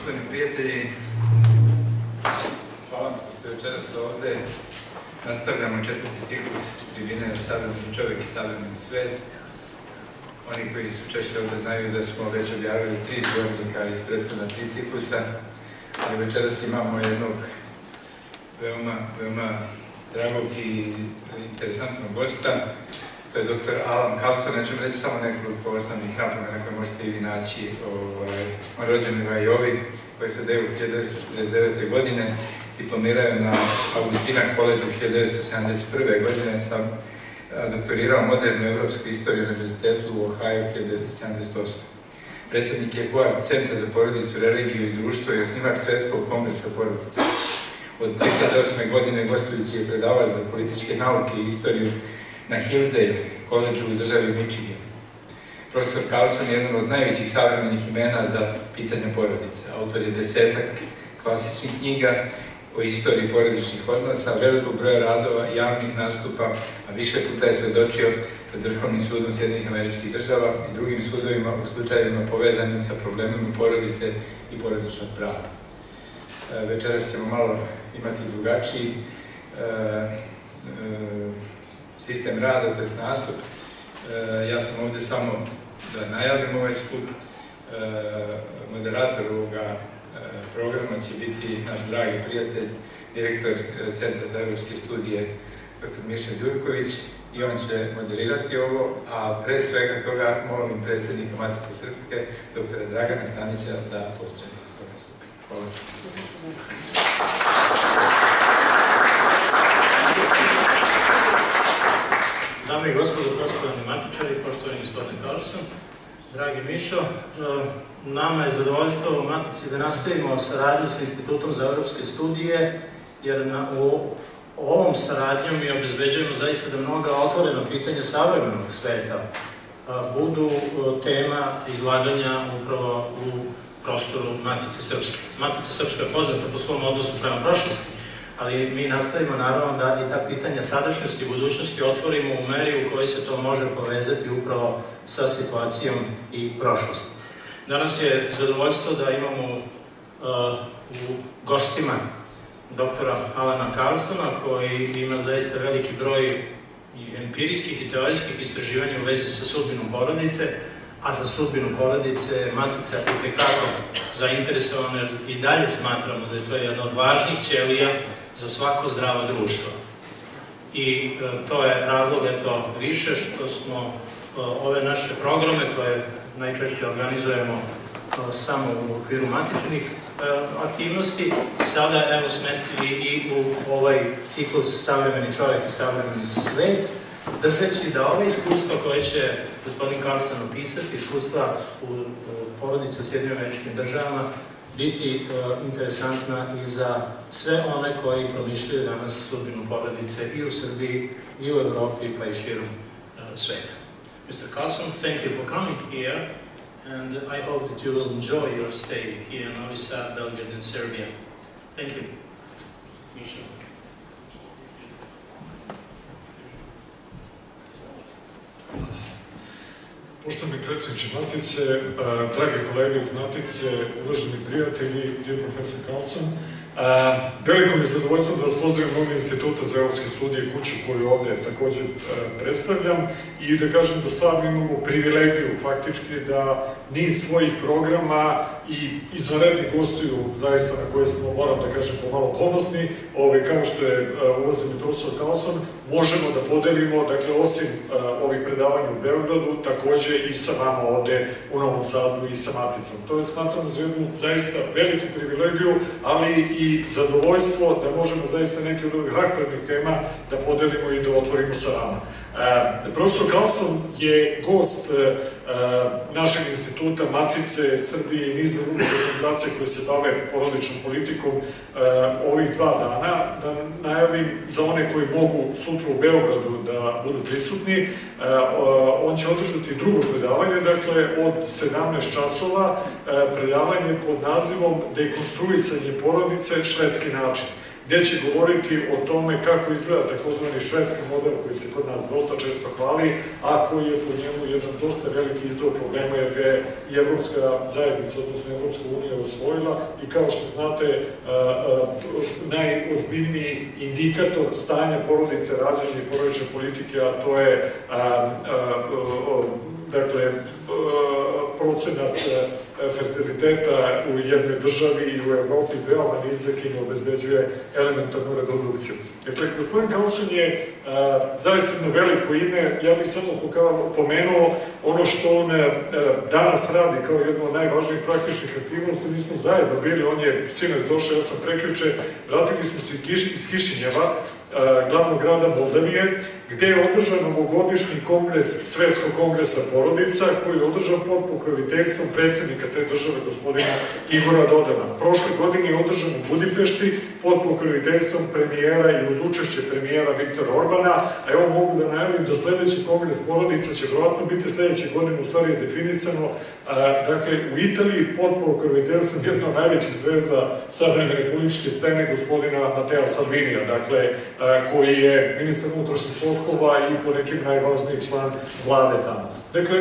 poštovani prijatelji, hvala vam što ste večeras ovde. Nastavljamo četvrti ciklus tribine Savremeni čovjek i savremeni svet. Oni koji su češće ovde znaju da smo već objavili 3 zbornika iz prethodna 3 ciklusa, ali večeras imamo jednog veoma dragog i interesantnog gosta. To je dr. Alan Kарлson. Ja ću vam reći samo nekoliko osnovnih napomena koje možete i vi naći. On rođen u Ajovi, koji se deo 1949. godine, diplomirao na Augustina koledžu 1971. godine, sam doktorirao modernu evropsku istoriju na univerzitetu u Ohaju 1978. Predsednik je Centra za porodicu, religiju i društvo i osnivač Svetskog kongresa porodica. Od 2008. godine gostujući je predavač za političke nauke i istoriju na Hillsdale koledžu u državi Michigan. Profesor Karlson je jedan od najvećih savremenih imena za pitanja porodice. Autor je 10-ak klasičnih knjiga o istoriji porodičnih odnosa, velikog broja radova, javnih nastupa, a više puta je svedočio pred Vrhovnim sudom Sjedinjenih Američkih Država i drugim sudovima u slučajevima povezanim sa problemima porodice i porodičnog prava. Večeras ćemo malo imati drugačiji sistem rada, to je nastup. Ja sam ovde samo da najavim ovaj skup. Moderator ovoga programa će biti naš dragi prijatelj, direktor Centra za evropske studije, dr. Miša Đurković, i on će moderirati ovo, a pre svega toga molim predsednika Matice Srpske, dr. Dragana Stanića, da postrani ovaj skup. Hvala. Dame i gospodo, poštovani matičari, poštovani gospodine Karlson, dragi Mišo, nama je zadovoljstvo u Matici da nastavimo saradnju sa Institutom za evropske studije, jer ovom saradnjom mi obezbeđujemo zaista da mnoga otvorena pitanja savremenog sveta budu tema izlaganja upravo u prostoru Matice Srpske. Matica Srpska je poznata po svom odnosu prema prošlosti, ali mi nastavimo naravno da i ta pitanja sadašnjosti i budućnosti otvorimo u meri u kojoj se to može povezati upravo sa situacijom i prošlosti. Danas je zadovoljstvo da imamo u gostima doktora Alana Kарлsona, koji ima zaista veliki broj empirijskih i teorijskih istraživanja u vezi sa sudbinom porodice, a za sudbinu porodice Matica je itekako zainteresovana i dalje smatramo da je to jedna od važnih ćelija za svako zdravo društvo. I to je razlog eto više što smo ove naše programe koje najčešće organizujemo samo u okviru matičnih aktivnosti, sada evo smestili i u ovaj ciklus Savremeni čovjek i savremeni svet, držeći da ove iskustva koje će gospodin Karlson opisati, iskustva u porodici u Sjedinjenim Američkim Državama, biti interesantna i za sve one koji promišljaju danas sudbinu porodice i u Srbiji, i u Evropi, pa i širom sveta. Mr. Karlson, thank you for coming here, and I hope that you will enjoy your stay here in Novi Sad, Belgrade, and Serbia. Thank you. Misha. Poštovani predsjedniče Matice, dragi kolege iz Matice, uvaženi prijatelji, dear profesor Karlson, veliko mi je zadovoljstvo da vas pozdravim u ime Instituta za evropske studije i kuću koju ovde takođe predstavljam i da kažem da stvarno imamo privilegiju faktički da niz svojih programa i izvanredni gostuju zaista na koje smo, moram da kažem, pomalo ponosni, kao što je uvaženi profesor Karlson, možemo da podelimo, dakle, osim ovih predavanja u Beogradu, takođe i sa vama ovde u Novom Sadu i sa Maticom. To je, smatram, za jednu zaista veliku privilegiju, ali i zadovoljstvo da možemo zaista neke od ovih aktuelnih tema da podelimo i da otvorimo sa vama. Profesor Karlson je gost našeg instituta, Matice, Srbije i niza drugih organizacija koje se bave porodičnom politikom ovih 2 dana. Da najavim za one koji mogu sutra u Beogradu da budu prisutni, on će održati drugo predavanje, dakle od 17 časova, predavanje pod nazivom Dekonstruisanje porodice, švedski način. gde će govoriti o tome kako izgleda takozvani švedski model koji se kod nas dosta često hvali, a koji je po njemu jedan dosta veliki izvor problema jer ga je i Evropska zajednica, odnosno Evropska unija usvojila i kao što znate najozbiljniji indikator stanja porodice, rađanja i porodične politike, a to je dakle procenat fertiliteta u jednoj državi i u Evropi veoma nizak i ne obezbeđuje elementarnu reprodukciju. Dakle, gospodin Karlson je zaista jedno veliko ime, ja bih samo pomenuo ono što on danas radi kao jedno od najvažnijih praktičnih aktivnosti. Mi smo zajedno bili, on je sinoć došao, ja sam prekjuče, vratili smo se iz Kišinjeva, glavnog grada Moldavije, gde je održan novogodišnji kongres Svetskog kongresa porodica, koji je održan pod pokroviteljstvom predsjednika te države, gospodina Igora Dodana. Prošle godine je održan u Budimpešti pod pokroviteljstvom premijera i uz učešće premijera Viktora Orbana, a evo mogu da najavim da sledeći kongres porodica će vjerojatno biti sledeće godine, u stvari je definisano, dakle, u Italiji pod pokroviteljstvom jedno od najvećih zvezda savremene političke scene, gospodina Matea Salvinija, dakle, koji je ministar unutrašnjih poslova i po nekim najvažniji član vlade tamo. Dakle,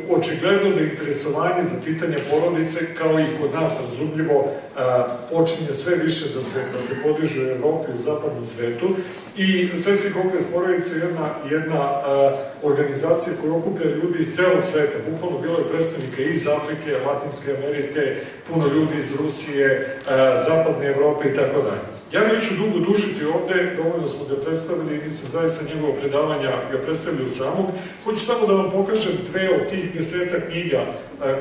očigledno da interesovanje za pitanje porodice, kao i kod nas, razumljivo, počinje sve više da se podiže u Evropi i u zapadnom svetu. I Svetski kongres porodice je jedna organizacija koja okuplja ljudi iz celog sveta. Bukvalno bilo je predstavnika iz Afrike, Latinske Amerike, puno ljudi iz Rusije, zapadne Evrope i tako dalje. Ja neću dugo dužiti ovde, dovoljno smo ga predstavili i mislim zaista njegova predavanja ga predstavljaju samog. Hoću samo da vam pokažem dve od tih 10 knjiga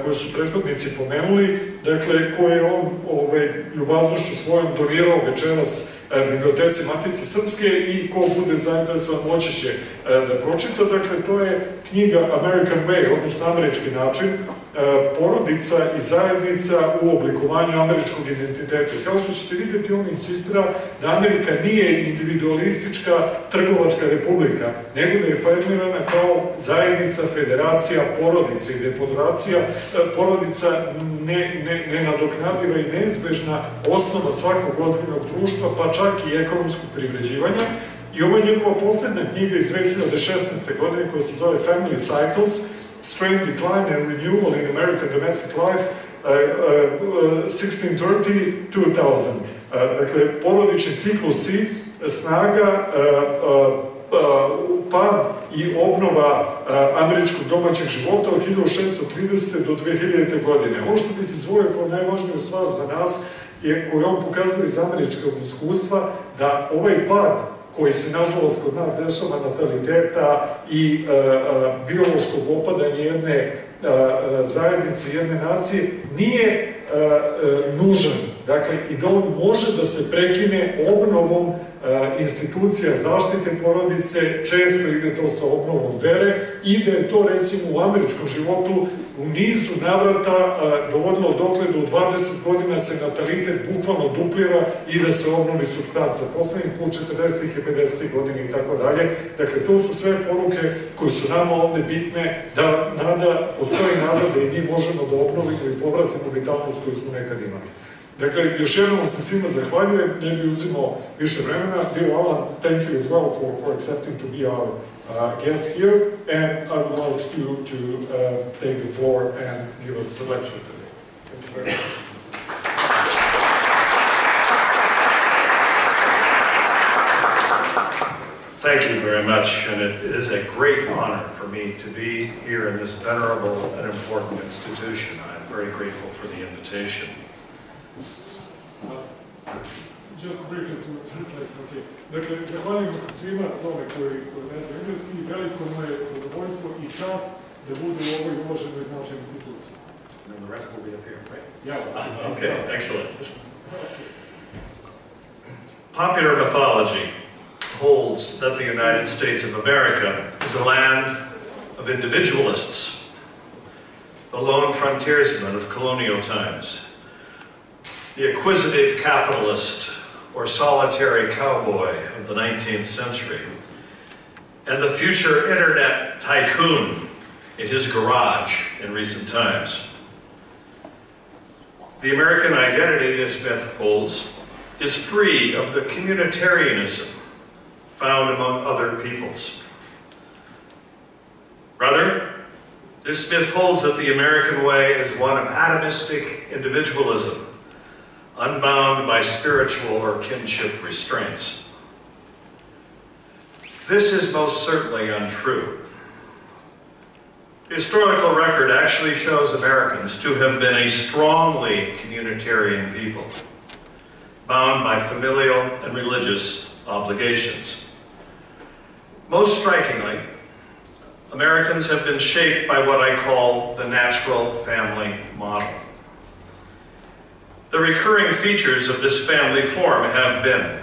koje su prethodnici pomenuli, dakle, koje je on ljubaznošću svojom donirao večeras biblioteci Matice Srpske i ko bude zainteresovan moći će da pročita. Dakle, to je knjiga American Way, odnosno američki način, porodica i zajednica u oblikovanju američkog identiteta. Kao što ćete vidjeti, on insistira da Amerika nije individualistička trgovačka republika, nego da je formirana kao zajednica, federacija, porodica i da je porodica nenadoknadiva i neizbežna osnova svakog ozbiljnog društva, pa čak i ekonomskog privređivanja. I ovo je njegova poslednja knjiga iz 2016. godine koja se zove Family Cycles, Strain, Decline and Renewal in American Domestic Life, 1630-2000. Dakle, porodični ciklusi, snaga, pad i obnova američkog domaćeg života od 1630. do 2000. godine. Ovo što bih izdvojio kao najvažniju stvar za nas, koju on pokazuje iz američkog iskustva, da ovaj pad koji se, nažalost, kod nas dešava nataliteta i biološkog opadanja jedne zajednice, jedne nacije, nije nužan. Dakle, i da on može da se prekine obnovom institucija zaštite porodice, često ide to sa obnovom vere, i da je to, recimo, u američkom životu u nizu navrata dovodilo dokle do 20 godina se natalitet bukvalno duplira i da se obnovi supstanca. Poslednji put 40. i 50. godina i tako dalje. Dakle, to su sve poruke koje su nama ovde bitne, da postoji nada da i mi možemo da obnovimo i povratimo vitalnost koju smo nekad imali. Dakle, još jednom vam se svima zahvaljujem, ne bi uzimao više vremena. Dear Alan, thank you as well for accepting to be our guest here, and I would like to take the floor and give us a lecture today. Thank you very much. Thank you very much, and it is a great honor for me to be here in this venerable and important institution. I am very grateful for the invitation. Just briefly to translate, okay. Dakle, zahvaljujemo se svima, za ove koji ne znaju engleski, i veliko mu je zadovoljstvo i čast da bude u ovoj uloženoj značajnoj instituciji. And the rest will be up here, right? Yeah. Okay, excellent. Popular mythology holds that the United States of America is a land of individualists, the lone frontiersmen of colonial times, the acquisitive capitalist or solitary cowboy of the 19th century, and the future internet tycoon in his garage in recent times. The American identity this myth holds is free of the communitarianism found among other peoples. Rather, this myth holds that the American way is one of atomistic individualism, unbound by spiritual or kinship restraints. This is most certainly untrue. The historical record actually shows Americans to have been a strongly communitarian people, bound by familial and religious obligations. Most strikingly, Americans have been shaped by what I call the natural family model. The recurring features of this family form have been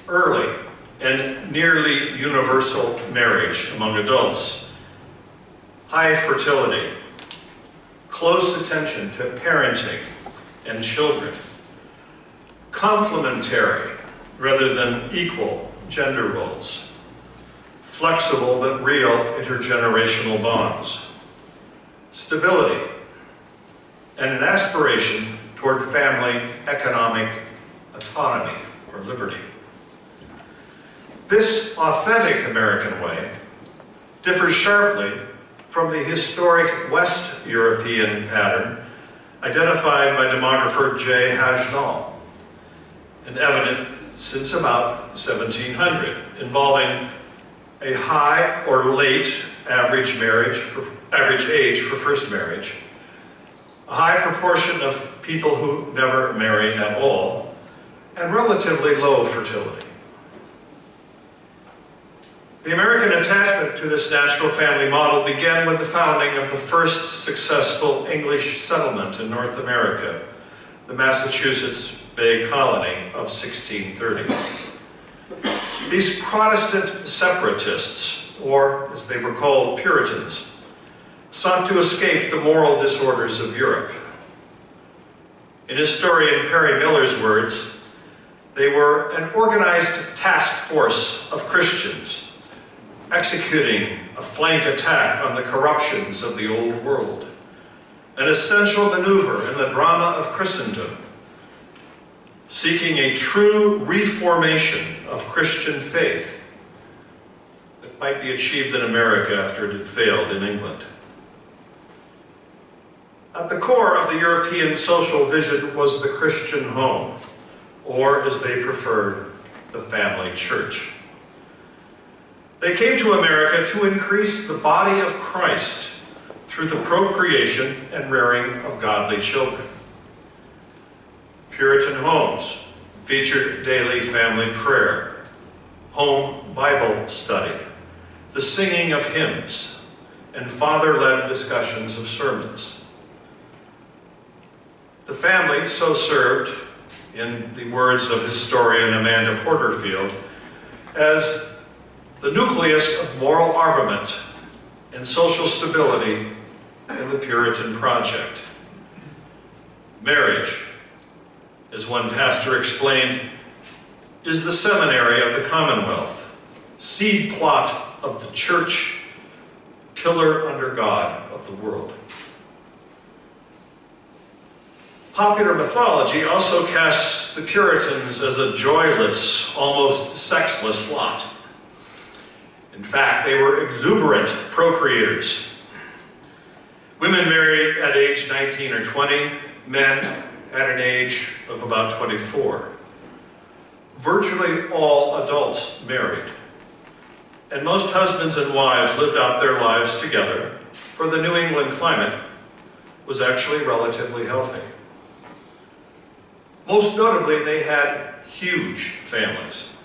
early and nearly universal marriage among adults, high fertility, close attention to parenting and children, complementary rather than equal gender roles, flexible but real intergenerational bonds, stability, and an aspiration toward family economic autonomy or liberty. This authentic American way differs sharply from the historic West European pattern identified by demographer J. Hajnal and evident since about 1700, involving a high or late average age for first marriage, a high proportion of people who never marry at all, and relatively low fertility. The American attachment to this natural family model began with the founding of the first successful English settlement in North America, the Massachusetts Bay Colony of 1630. These Protestant separatists, or as they were called, Puritans, sought to escape the moral disorders of Europe. In historian Perry Miller's words, they were an organized task force of Christians executing a flank attack on the corruptions of the old world, an essential maneuver in the drama of Christendom, seeking a true reformation of Christian faith that might be achieved in America after it had failed in England. At the core of the European social vision was the Christian home, or as they preferred, the family church. They came to America to increase the body of Christ through the procreation and rearing of godly children. Puritan homes featured daily family prayer, home Bible study, the singing of hymns, and father-led discussions of sermons. The family so served, in the words of historian Amanda Porterfield, as the nucleus of moral armament and social stability in the Puritan project. Marriage, as one pastor explained, is the seminary of the Commonwealth, seed plot of the church, pillar under God of the world. Popular mythology also casts the Puritans as a joyless, almost sexless lot. In fact, they were exuberant procreators. Women married at age 19 or 20, men at an age of about 24. Virtually all adults married. And most husbands and wives lived out their lives together, for the New England climate was actually relatively healthy. Most notably, they had huge families.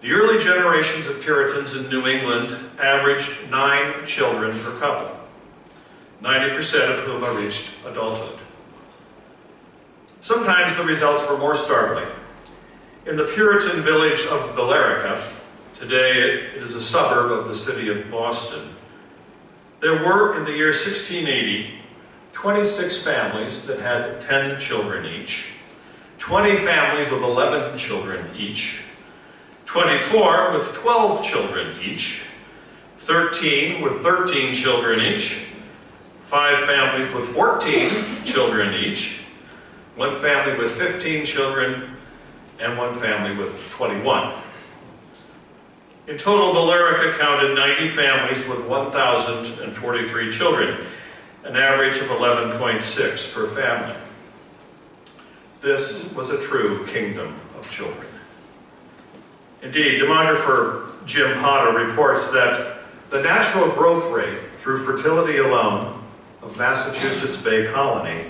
The early generations of Puritans in New England averaged 9 children per couple, 90% of whom had reached adulthood. Sometimes the results were more startling. In the Puritan village of Billerica, today it is a suburb of the city of Boston, there were, in the year 1680, 26 families that had 10 children each, 20 families with 11 children each, 24 with 12 children each, 13 with 13 children each, 5 families with 14 children each, 1 family with 15 children, and one family with 21. In total, Billerica counted 90 families with 1,043 children, an average of 11.6 per family. This was a true kingdom of children. Indeed, demographer Jim Potter reports that the natural growth rate through fertility alone of Massachusetts Bay Colony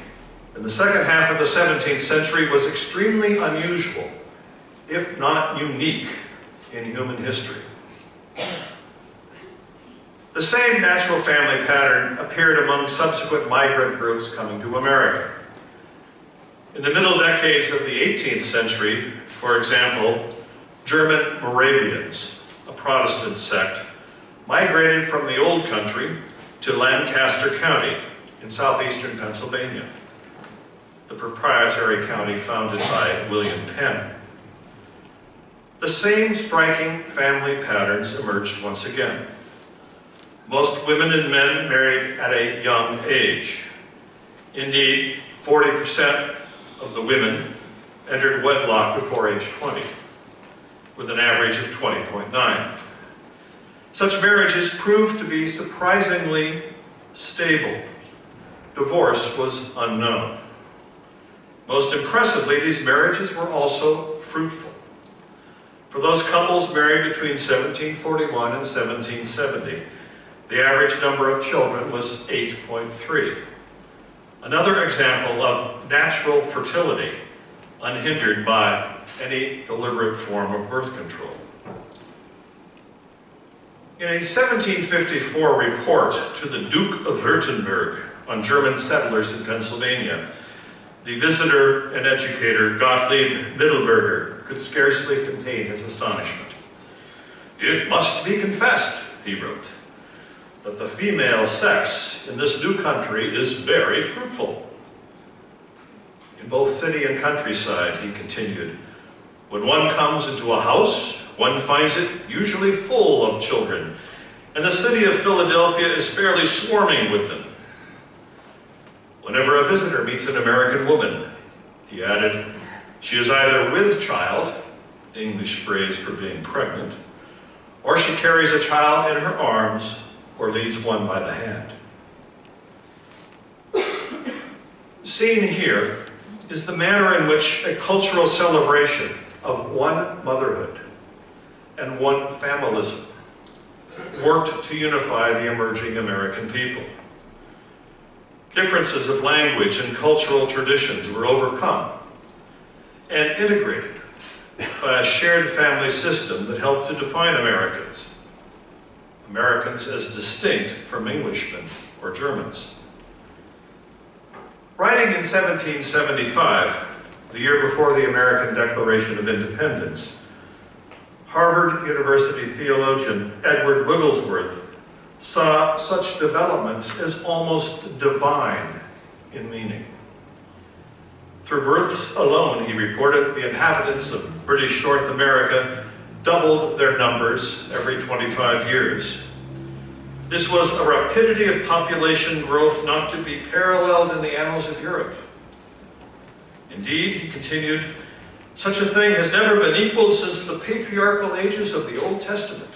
in the second half of the 17th century was extremely unusual, if not unique, in human history. The same natural family pattern appeared among subsequent migrant groups coming to America. In the middle decades of the 18th century, for example, German Moravians, a Protestant sect, migrated from the Old Country to Lancaster County in southeastern Pennsylvania, the proprietary county founded by William Penn. The same striking family patterns emerged once again. Most women and men married at a young age. Indeed, 40% of the women entered wedlock before age 20, with an average of 20.9. Such marriages proved to be surprisingly stable. Divorce was unknown. Most impressively, these marriages were also fruitful. For those couples married between 1741 and 1770, the average number of children was 8.3. Another example of natural fertility, unhindered by any deliberate form of birth control. In a 1754 report to the Duke of Württemberg on German settlers in Pennsylvania, the visitor and educator Gottlieb Mittelberger could scarcely contain his astonishment. "It must be confessed," he wrote, "that the female sex in this new country is very fruitful." In both city and countryside, he continued, "when one comes into a house, one finds it usually full of children, and the city of Philadelphia is fairly swarming with them. Whenever a visitor meets an American woman," he added, "she is either with child," the English phrase for being pregnant, "or she carries a child in her arms or leads one by the hand." Seen here is the manner in which a cultural celebration of one motherhood and one familism worked to unify the emerging American people. Differences of language and cultural traditions were overcome and integrated by a shared family system that helped to define Americans as distinct from Englishmen or Germans. Writing in 1775, the year before the American Declaration of Independence, Harvard University theologian Edward Wigglesworth saw such developments as almost divine in meaning. Through births alone, he reported, the inhabitants of British North America doubled their numbers every 25 years. This was a rapidity of population growth not to be paralleled in the annals of Europe. Indeed, he continued, such a thing has never been equaled since the patriarchal ages of the Old Testament.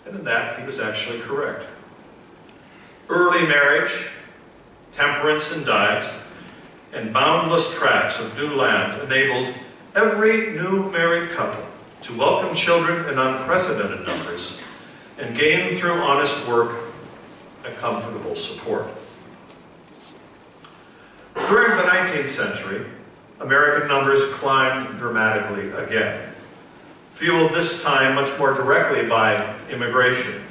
And in that, he was actually correct. Early marriage, temperance in diet, and boundless tracts of new land enabled every new married couple to welcome children in unprecedented numbers and gain through honest work a comfortable support. During the 19th century, American numbers climbed dramatically again, fueled this time much more directly by immigration,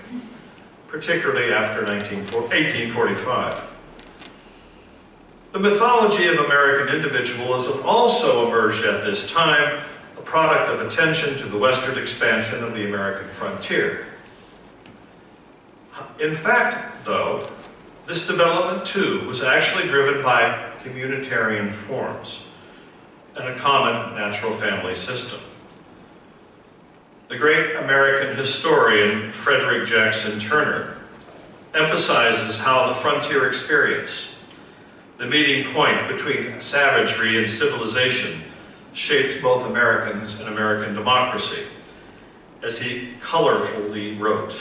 particularly after 1845. The mythology of American individualism also emerged at this time, a product of attention to the western expansion of the American frontier. In fact, though, this development too was actually driven by communitarian forms and a common natural family system. The great American historian Frederick Jackson Turner emphasizes how the frontier experience, the meeting point between savagery and civilization, shaped both Americans and American democracy, as he colorfully wrote.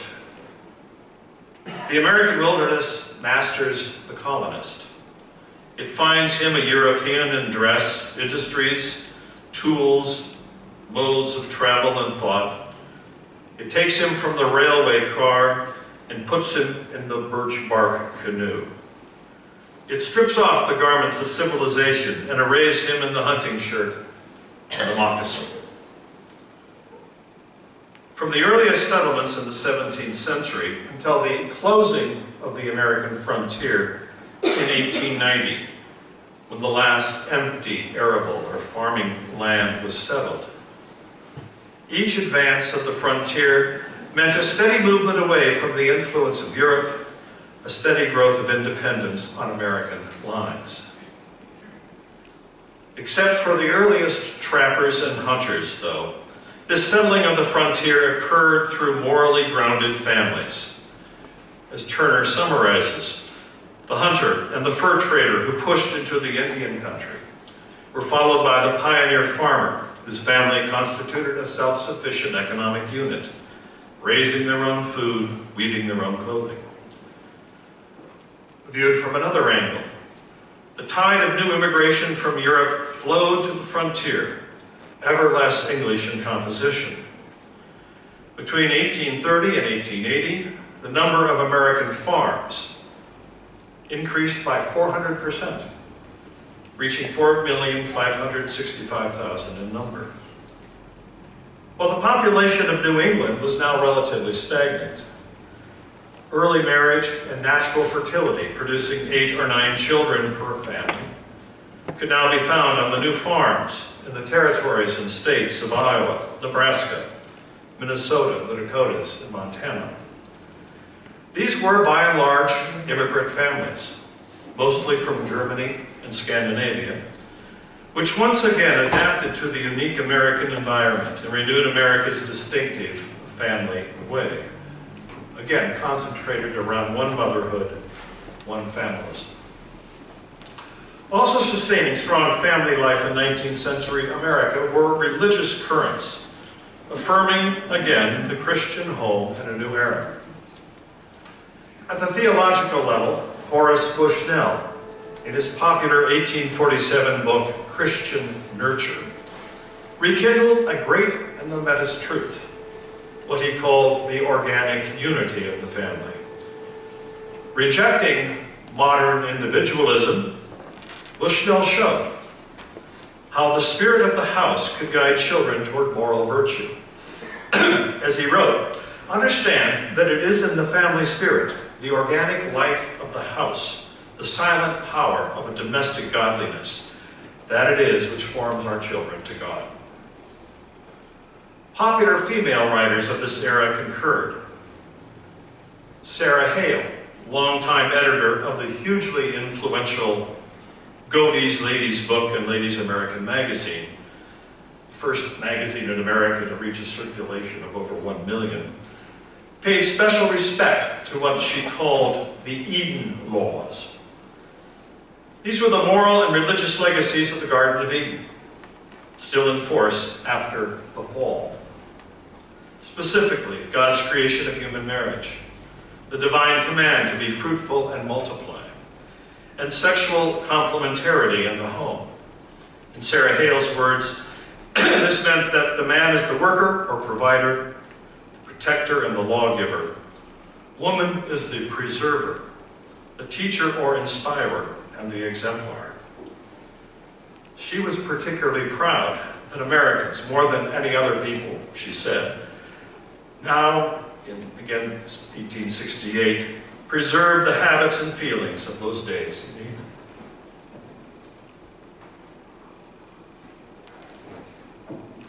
The American wilderness masters the colonist. It finds him a European in dress, industries, tools, modes of travel and thought. It takes him from the railway car and puts him in the birch bark canoe. It strips off the garments of civilization and arrays him in the hunting shirt and the moccasin. From the earliest settlements in the 17th century until the closing of the American frontier in 1890, when the last empty arable or farming land was settled, each advance of the frontier meant a steady movement away from the influence of Europe, a steady growth of independence on American lines. Except for the earliest trappers and hunters, though, this settling of the frontier occurred through morally grounded families. As Turner summarizes, the hunter and the fur trader who pushed into the Indian country were followed by the pioneer farmer, whose family constituted a self-sufficient economic unit, raising their own food, weaving their own clothing. Viewed from another angle, the tide of new immigration from Europe flowed to the frontier, ever less English in composition. Between 1830 and 1880, the number of American farms increased by 400%, reaching 4,565,000 in number. While the population of New England was now relatively stagnant, early marriage and natural fertility, producing 8 or 9 children per family, could now be found on the new farms in the territories and states of Iowa, Nebraska, Minnesota, the Dakotas, and Montana. These were, by and large, immigrant families, mostly from Germany and Scandinavia, which once again adapted to the unique American environment and renewed America's distinctive family way. Again, concentrated around one motherhood, one families. Also sustaining strong family life in 19th century America were religious currents, affirming, again, the Christian home in a new era. At the theological level, Horace Bushnell, in his popular 1847 book, Christian Nurture, rekindled a great and momentous truth, what he called the organic unity of the family. Rejecting modern individualism, Bushnell showed how the spirit of the house could guide children toward moral virtue. As he wrote, understand that it is in the family spirit, the organic life of the house, the silent power of a domestic godliness, that it is which forms our children to God. Popular female writers of this era concurred. Sarah Hale, longtime editor of the hugely influential Godey's Ladies Book and Ladies American Magazine, the first magazine in America to reach a circulation of over 1 million, paid special respect to what she called the Eden Laws. These were the moral and religious legacies of the Garden of Eden, still in force after the fall. Specifically, God's creation of human marriage, the divine command to be fruitful and multiply, and sexual complementarity in the home. In Sarah Hale's words, this meant that the man is the worker or provider, the protector and the lawgiver. Woman is the preserver, the teacher or inspirer, and the exemplar. She was particularly proud that Americans, more than any other people, she said, now, again, 1868, preserve the habits and feelings of those days.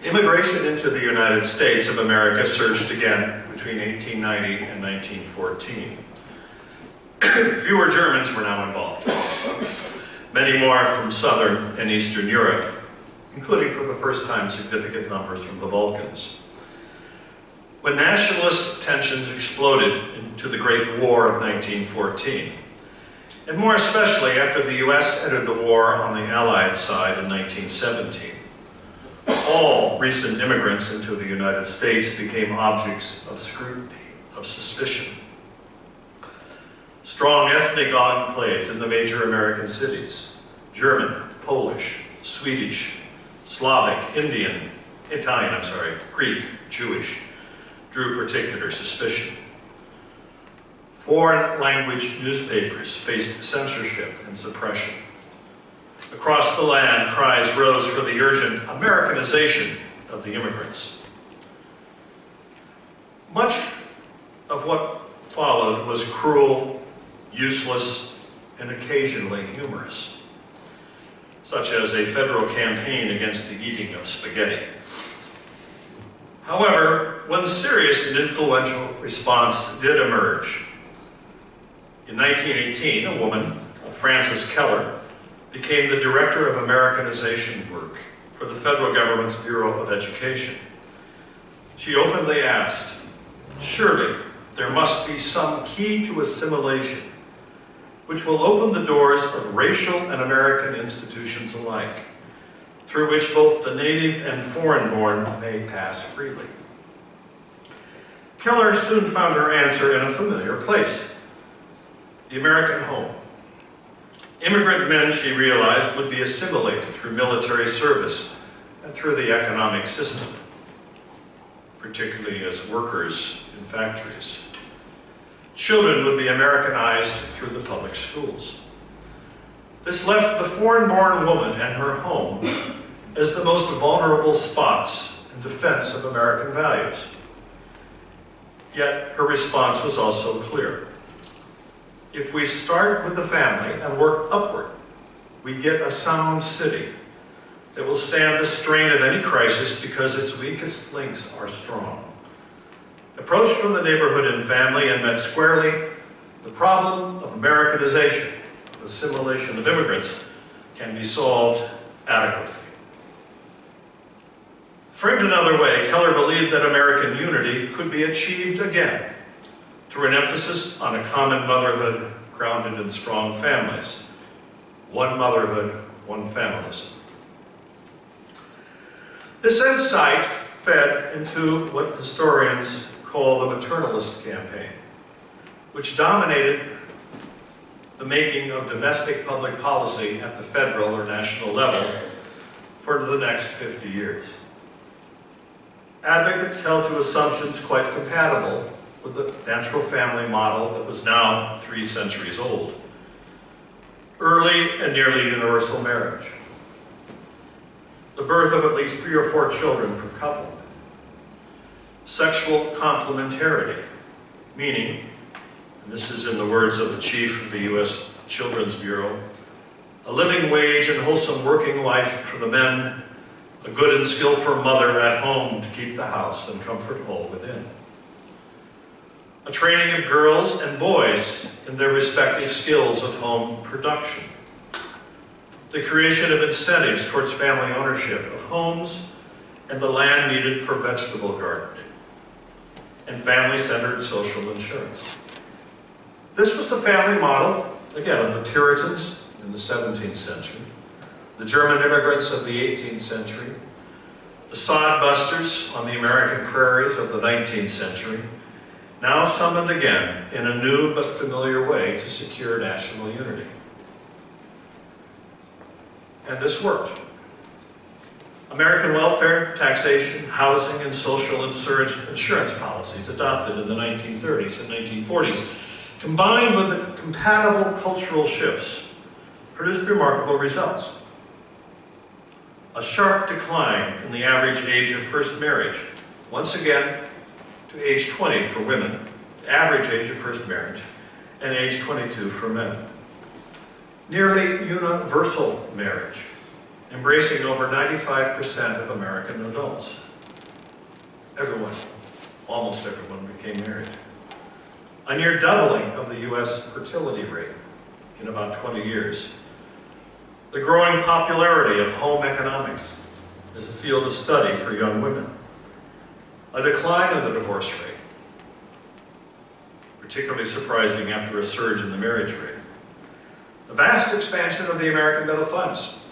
Immigration into the United States of America surged again between 1890 and 1914. Fewer Germans were now involved. Many more from Southern and Eastern Europe, including for the first time significant numbers from the Balkans. When nationalist tensions exploded into the Great War of 1914, and more especially after the US entered the war on the Allied side in 1917, all recent immigrants into the United States became objects of scrutiny, of suspicion. Strong ethnic enclaves in the major American cities, German, Polish, Swedish, Slavic, Italian, Greek, Jewish, drew particular suspicion. Foreign language newspapers faced censorship and suppression. Across the land, cries rose for the urgent Americanization of the immigrants. Much of what followed was cruel, useless, and occasionally humorous, such as a federal campaign against the eating of spaghetti. However, one serious and influential response did emerge. In 1918, a woman, Frances Keller, became the director of Americanization work for the federal government's Bureau of Education. She openly asked, "Surely there must be some key to assimilation which will open the doors of racial and American institutions alike, through which both the native and foreign-born may pass freely." Keller soon found her answer in a familiar place, the American home. Immigrant men, she realized, would be assimilated through military service and through the economic system, particularly as workers in factories. Children would be Americanized through the public schools. This left the foreign-born woman and her home as the most vulnerable spots in defense of American values. Yet her response was also clear. If we start with the family and work upward, we get a sound city that will stand the strain of any crisis because its weakest links are strong. Approached from the neighborhood and family and met squarely, the problem of Americanization, of assimilation of immigrants, can be solved adequately. Framed another way, Keller believed that American unity could be achieved again through an emphasis on a common motherhood grounded in strong families. One motherhood, one familism. This insight fed into what historians call the maternalist campaign, which dominated the making of domestic public policy at the federal or national level for the next 50 years. Advocates held to assumptions quite compatible with the natural family model that was now 3 centuries old. Early and nearly universal marriage. The birth of at least 3 or 4 children per couple. Sexual complementarity, meaning, and this is in the words of the chief of the U.S. Children's Bureau, a living wage and wholesome working life for the men, a good and skillful mother at home to keep the house and comfort all within. A training of girls and boys in their respective skills of home production. The creation of incentives towards family ownership of homes and the land needed for vegetable gardening. And family-centered social insurance. This was the family model, again, of the Puritans in the 17th century, the German immigrants of the 18th century, the sodbusters on the American prairies of the 19th century, now summoned again in a new but familiar way to secure national unity. And this worked. American welfare, taxation, housing, and social insurance policies adopted in the 1930s and 1940s, combined with the compatible cultural shifts, produced remarkable results. A sharp decline in the average age of first marriage, once again to age 20 for women, average age of first marriage, and age 22 for men. Nearly universal marriage, embracing over 95% of American adults. Everyone, almost everyone, became married. A near doubling of the U.S. fertility rate in about 20 years. The growing popularity of home economics as a field of study for young women. A decline in the divorce rate, particularly surprising after a surge in the marriage rate. A vast expansion of the American middle class.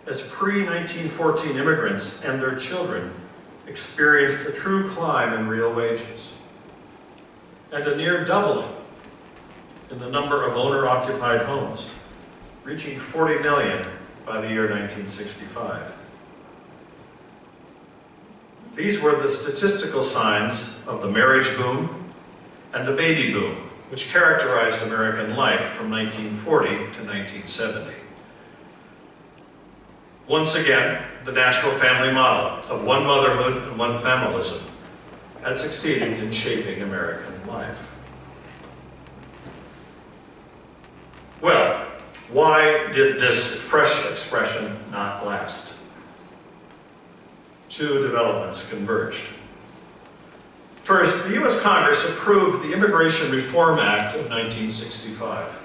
as pre-1914 immigrants and their children experienced a true climb in real wages and a near doubling in the number of owner-occupied homes, reaching 40 million by the year 1965. These were the statistical signs of the marriage boom and the baby boom, which characterized American life from 1940 to 1970. Once again, the natural family model of one motherhood and one familism had succeeded in shaping American life. Well, why did this fresh expression not last? Two developments converged. First, the U.S. Congress approved the Immigration Reform Act of 1965.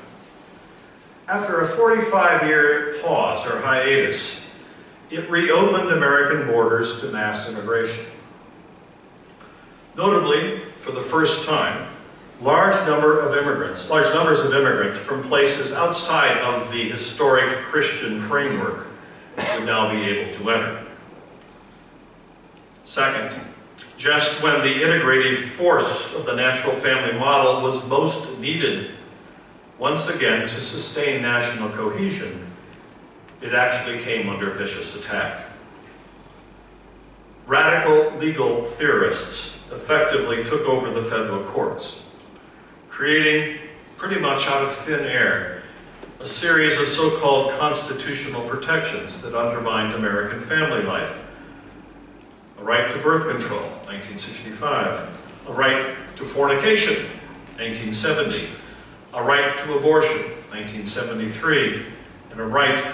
After a 45-year pause or hiatus, it reopened American borders to mass immigration. Notably, for the first time, large numbers of immigrants from places outside of the historic Christian framework would now be able to enter. Second, just when the integrative force of the natural family model was most needed, once again, to sustain national cohesion, it actually came under vicious attack. Radical legal theorists effectively took over the federal courts, creating, pretty much out of thin air, a series of so-called constitutional protections that undermined American family life. A right to birth control, 1965. A right to fornication, 1970. A right to abortion, 1973. And a right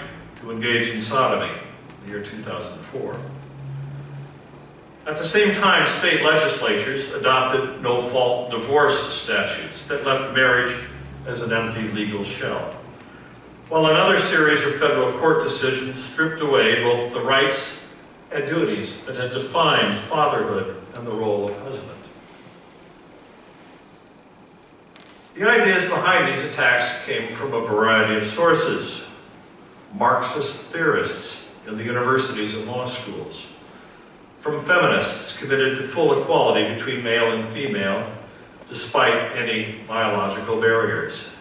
to engage in sodomy, the year 2004. At the same time, state legislatures adopted no-fault divorce statutes that left marriage as an empty legal shell, while another series of federal court decisions stripped away both the rights and duties that had defined fatherhood and the role of husband. The ideas behind these attacks came from a variety of sources. Marxist theorists in the universities and law schools, from feminists committed to full equality between male and female, despite any biological barriers,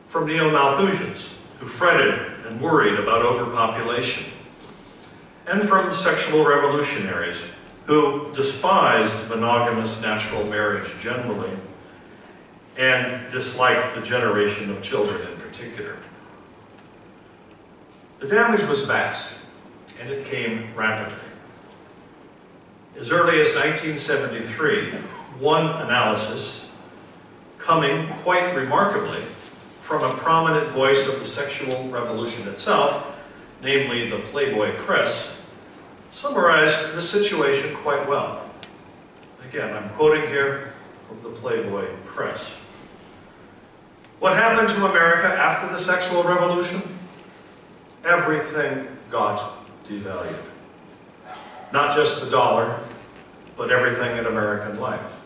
from neo-Malthusians who fretted and worried about overpopulation, and from sexual revolutionaries who despised monogamous natural marriage generally and disliked the generation of children in particular. The damage was vast, and it came rapidly. As early as 1973, one analysis, coming quite remarkably from a prominent voice of the sexual revolution itself, namely the Playboy press, summarized the situation quite well. Again, I'm quoting here from the Playboy press. What happened to America after the sexual revolution? Everything got devalued. Not just the dollar, but everything in American life.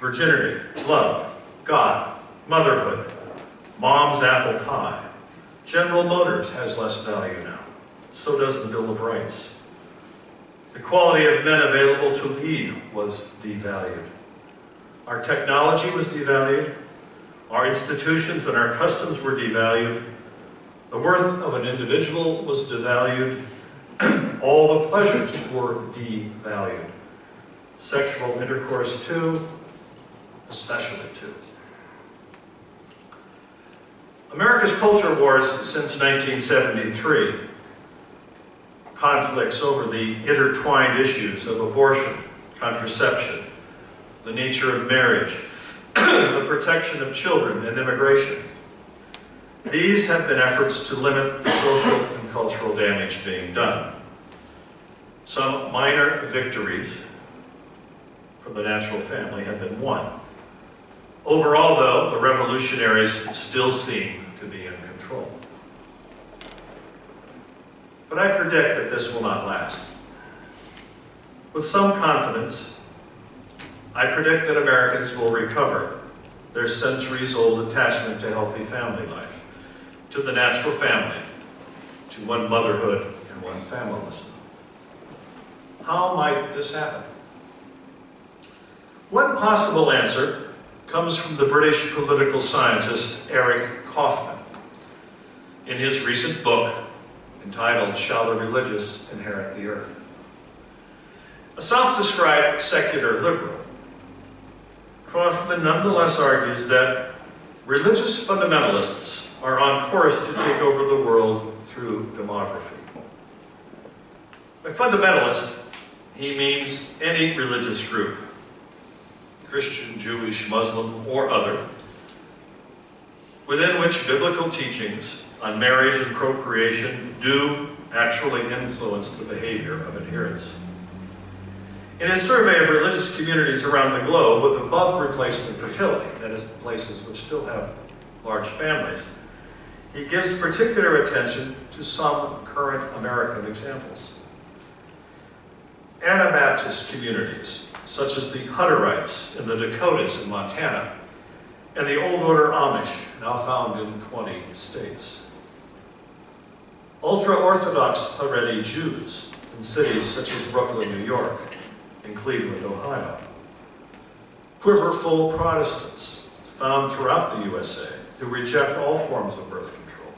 Virginity, love, God, motherhood, mom's apple pie. General Motors has less value now. So does the Bill of Rights. The quality of men available to lead was devalued. Our technology was devalued. Our institutions and our customs were devalued. The worth of an individual was devalued. All the pleasures were devalued. Sexual intercourse too, especially too. America's culture wars since 1973, conflicts over the intertwined issues of abortion, contraception, the nature of marriage, the protection of children, and immigration. These have been efforts to limit the social and cultural damage being done. Some minor victories for the natural family have been won. Overall, though, the revolutionaries still seem to be in control. But I predict that this will not last. With some confidence, I predict that Americans will recover their centuries-old attachment to healthy family life, to the natural family, to one motherhood and one familism. How might this happen? One possible answer comes from the British political scientist Eric Kaufmann in his recent book entitled "Shall the Religious Inherit the Earth?" A self-described secular liberal, Kaufmann nonetheless argues that religious fundamentalists are on course to take over the world through demography. By fundamentalist, he means any religious group, Christian, Jewish, Muslim, or other, within which biblical teachings on marriage and procreation do actually influence the behavior of adherents. In his survey of religious communities around the globe with above replacement fertility, that is, places which still have large families, he gives particular attention to some current American examples. Anabaptist communities, such as the Hutterites in the Dakotas in Montana, and the Old Order Amish, now found in 20 states. Ultra-Orthodox Haredi Jews in cities such as Brooklyn, New York, and Cleveland, Ohio. Quiverful Protestants found throughout the USA who reject all forms of birth control.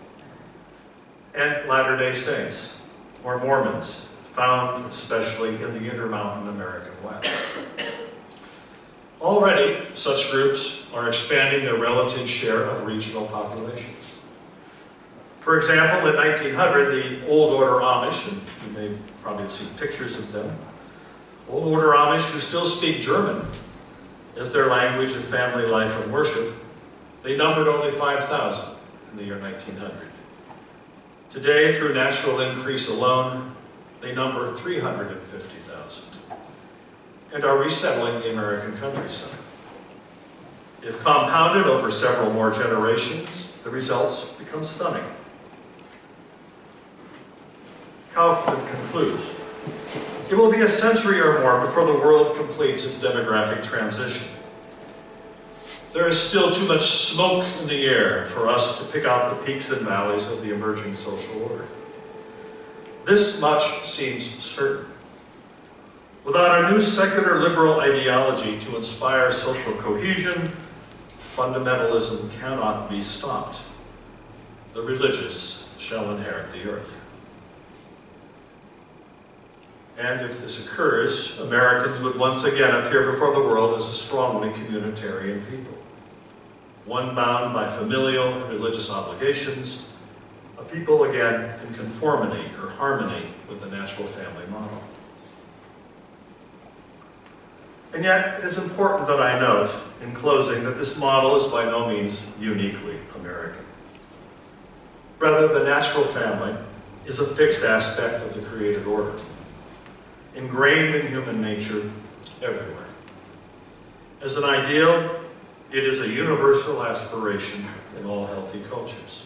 And Latter-day Saints, or Mormons, found especially in the Intermountain American West. Already, such groups are expanding their relative share of regional populations. For example, in 1900, the Old Order Amish, and you may probably have seen pictures of them, Old Order Amish who still speak German as their language of family life and worship, they numbered only 5,000 in the year 1900. Today, through natural increase alone, they number 350,000 and are resettling the American countryside. If compounded over several more generations, the results become stunning. Kaufmann concludes, it will be a century or more before the world completes its demographic transition. There is still too much smoke in the air for us to pick out the peaks and valleys of the emerging social order. This much seems certain. Without our new secular liberal ideology to inspire social cohesion, fundamentalism cannot be stopped. The religious shall inherit the earth. And if this occurs, Americans would once again appear before the world as a strongly communitarian people, one bound by familial and religious obligations, a people again in conformity or harmony with the natural family model. And yet, it is important that I note, in closing, that this model is by no means uniquely American. Rather, the natural family is a fixed aspect of the created order, ingrained in human nature everywhere. As an ideal, it is a universal aspiration in all healthy cultures.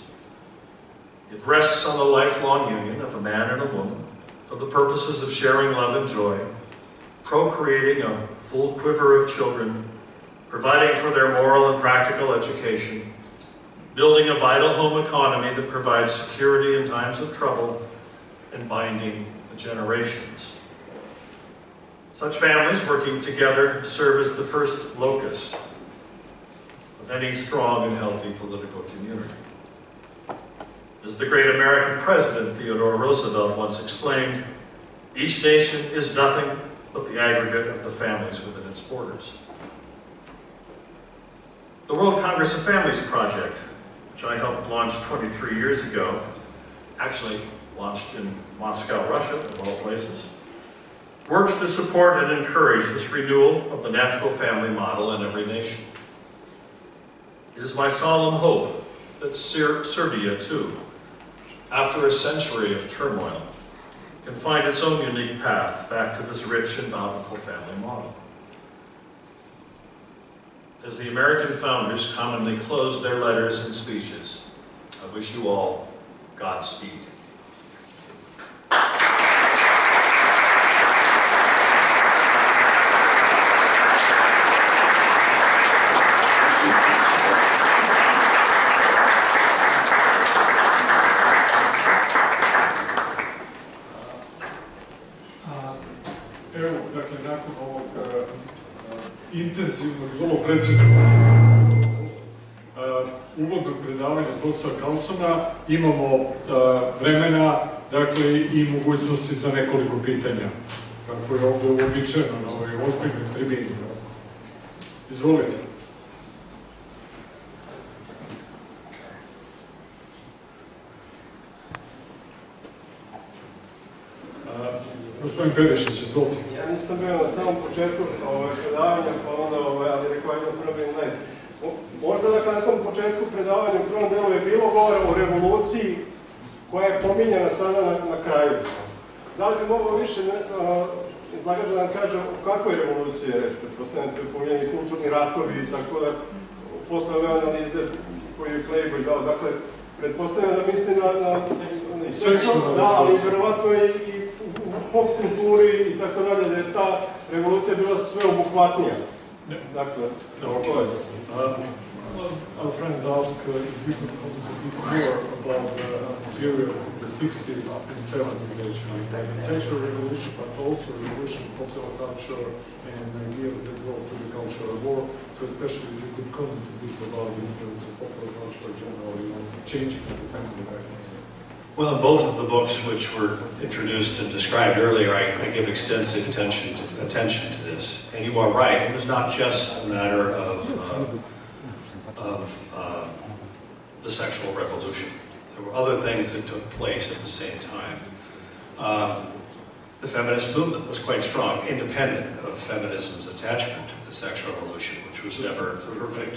It rests on the lifelong union of a man and a woman for the purposes of sharing love and joy, procreating a full quiver of children, providing for their moral and practical education, building a vital home economy that provides security in times of trouble, and binding the generations. Such families working together serve as the first locus of any strong and healthy political community. As the great American president Theodore Roosevelt once explained, each nation is nothing but the aggregate of the families within its borders. The World Congress of Families Project, which I helped launch 23 years ago, actually launched in Moscow, Russia, of all places, works to support and encourage this renewal of the natural family model in every nation. It is my solemn hope that Serbia, too, after a century of turmoil, can find its own unique path back to this rich and bountiful family model. As the American founders commonly closed their letters and speeches, I wish you all Godspeed. intenzivnog i vrlo preciznog uvodnog predavanja profesora Karlsona imamo vremena, dakle, i mogućnosti za nekoliko pitanja, kako je ovde uobičajeno na ovoj ozbiljnoj tribini. Izvolite. Gospodin Pedešić, izvolite. Ja nisam bio na samom početku predavanja, pa onda, ali rekao jedno probim znajte. Možda da na tom početku predavanja u prvom delu je bilo govora o revoluciji koja je pominjena sada na kraju. Da li bi moglo više izlagač da nam kaže o kakvoj revoluciji je reč? Pretpostavljam da je pominjeni kulturni ratovi i tako da posle ove analize koju je Klejboj dao. Dakle, pretpostavljam da misli na seksualno, da, ali verovatno i pop kulturi i tako dalje, da je ta revolucija bila sve obuhvatnija. Dakle, to je. Our friend asked if we could comment a bit more about the period of the 60s and 70s actually, like the sexual revolution, but also revolution of popular culture and ideas that brought to the cultural war. So especially if you could comment a bit about the influence of popular culture in general, you know, changing the family values. Well, in both of the books which were introduced and described earlier, I give extensive attention to this. And you are right, it was not just a matter of the sexual revolution. There were other things that took place at the same time. The feminist movement was quite strong, independent of feminism's attachment to the sexual revolution, which was never perfect.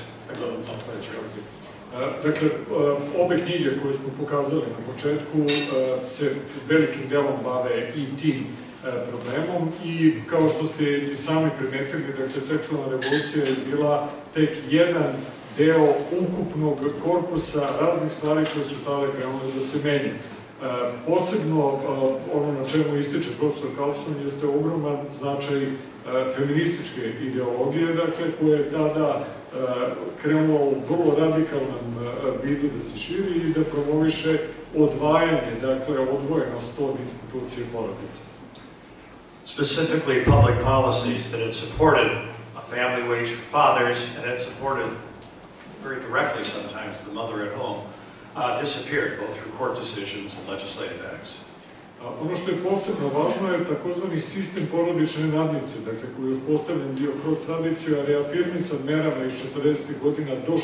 Dakle, obe knjige koje smo pokazali na početku se velikim delom bave i tim problemom i kao što ste i sami primetili, dakle, seksualna revolucija je bila tek jedan deo ukupnog korpusa raznih stvari koje su tada krenule da se menje. Posebno ono na čemu ističe profesor Karlson jeste ogroman značaj feminističke ideologije, dakle, koja je tada krenula u vrlo radikalnom vidu da se širi i da promoviše odvajanje, dakle, odvojenost od institucije porodice. Specifically, public policies that had supported a family wage for fathers and had supported very directly sometimes the mother at home disappeared both through court decisions and legislative acts. Ono što je posebno važno je takozvani sistem porodične nadnice, dakle, koji je uspostavljen bio kroz tradiciju, a reafirmisan merama iz 40. godina do 60.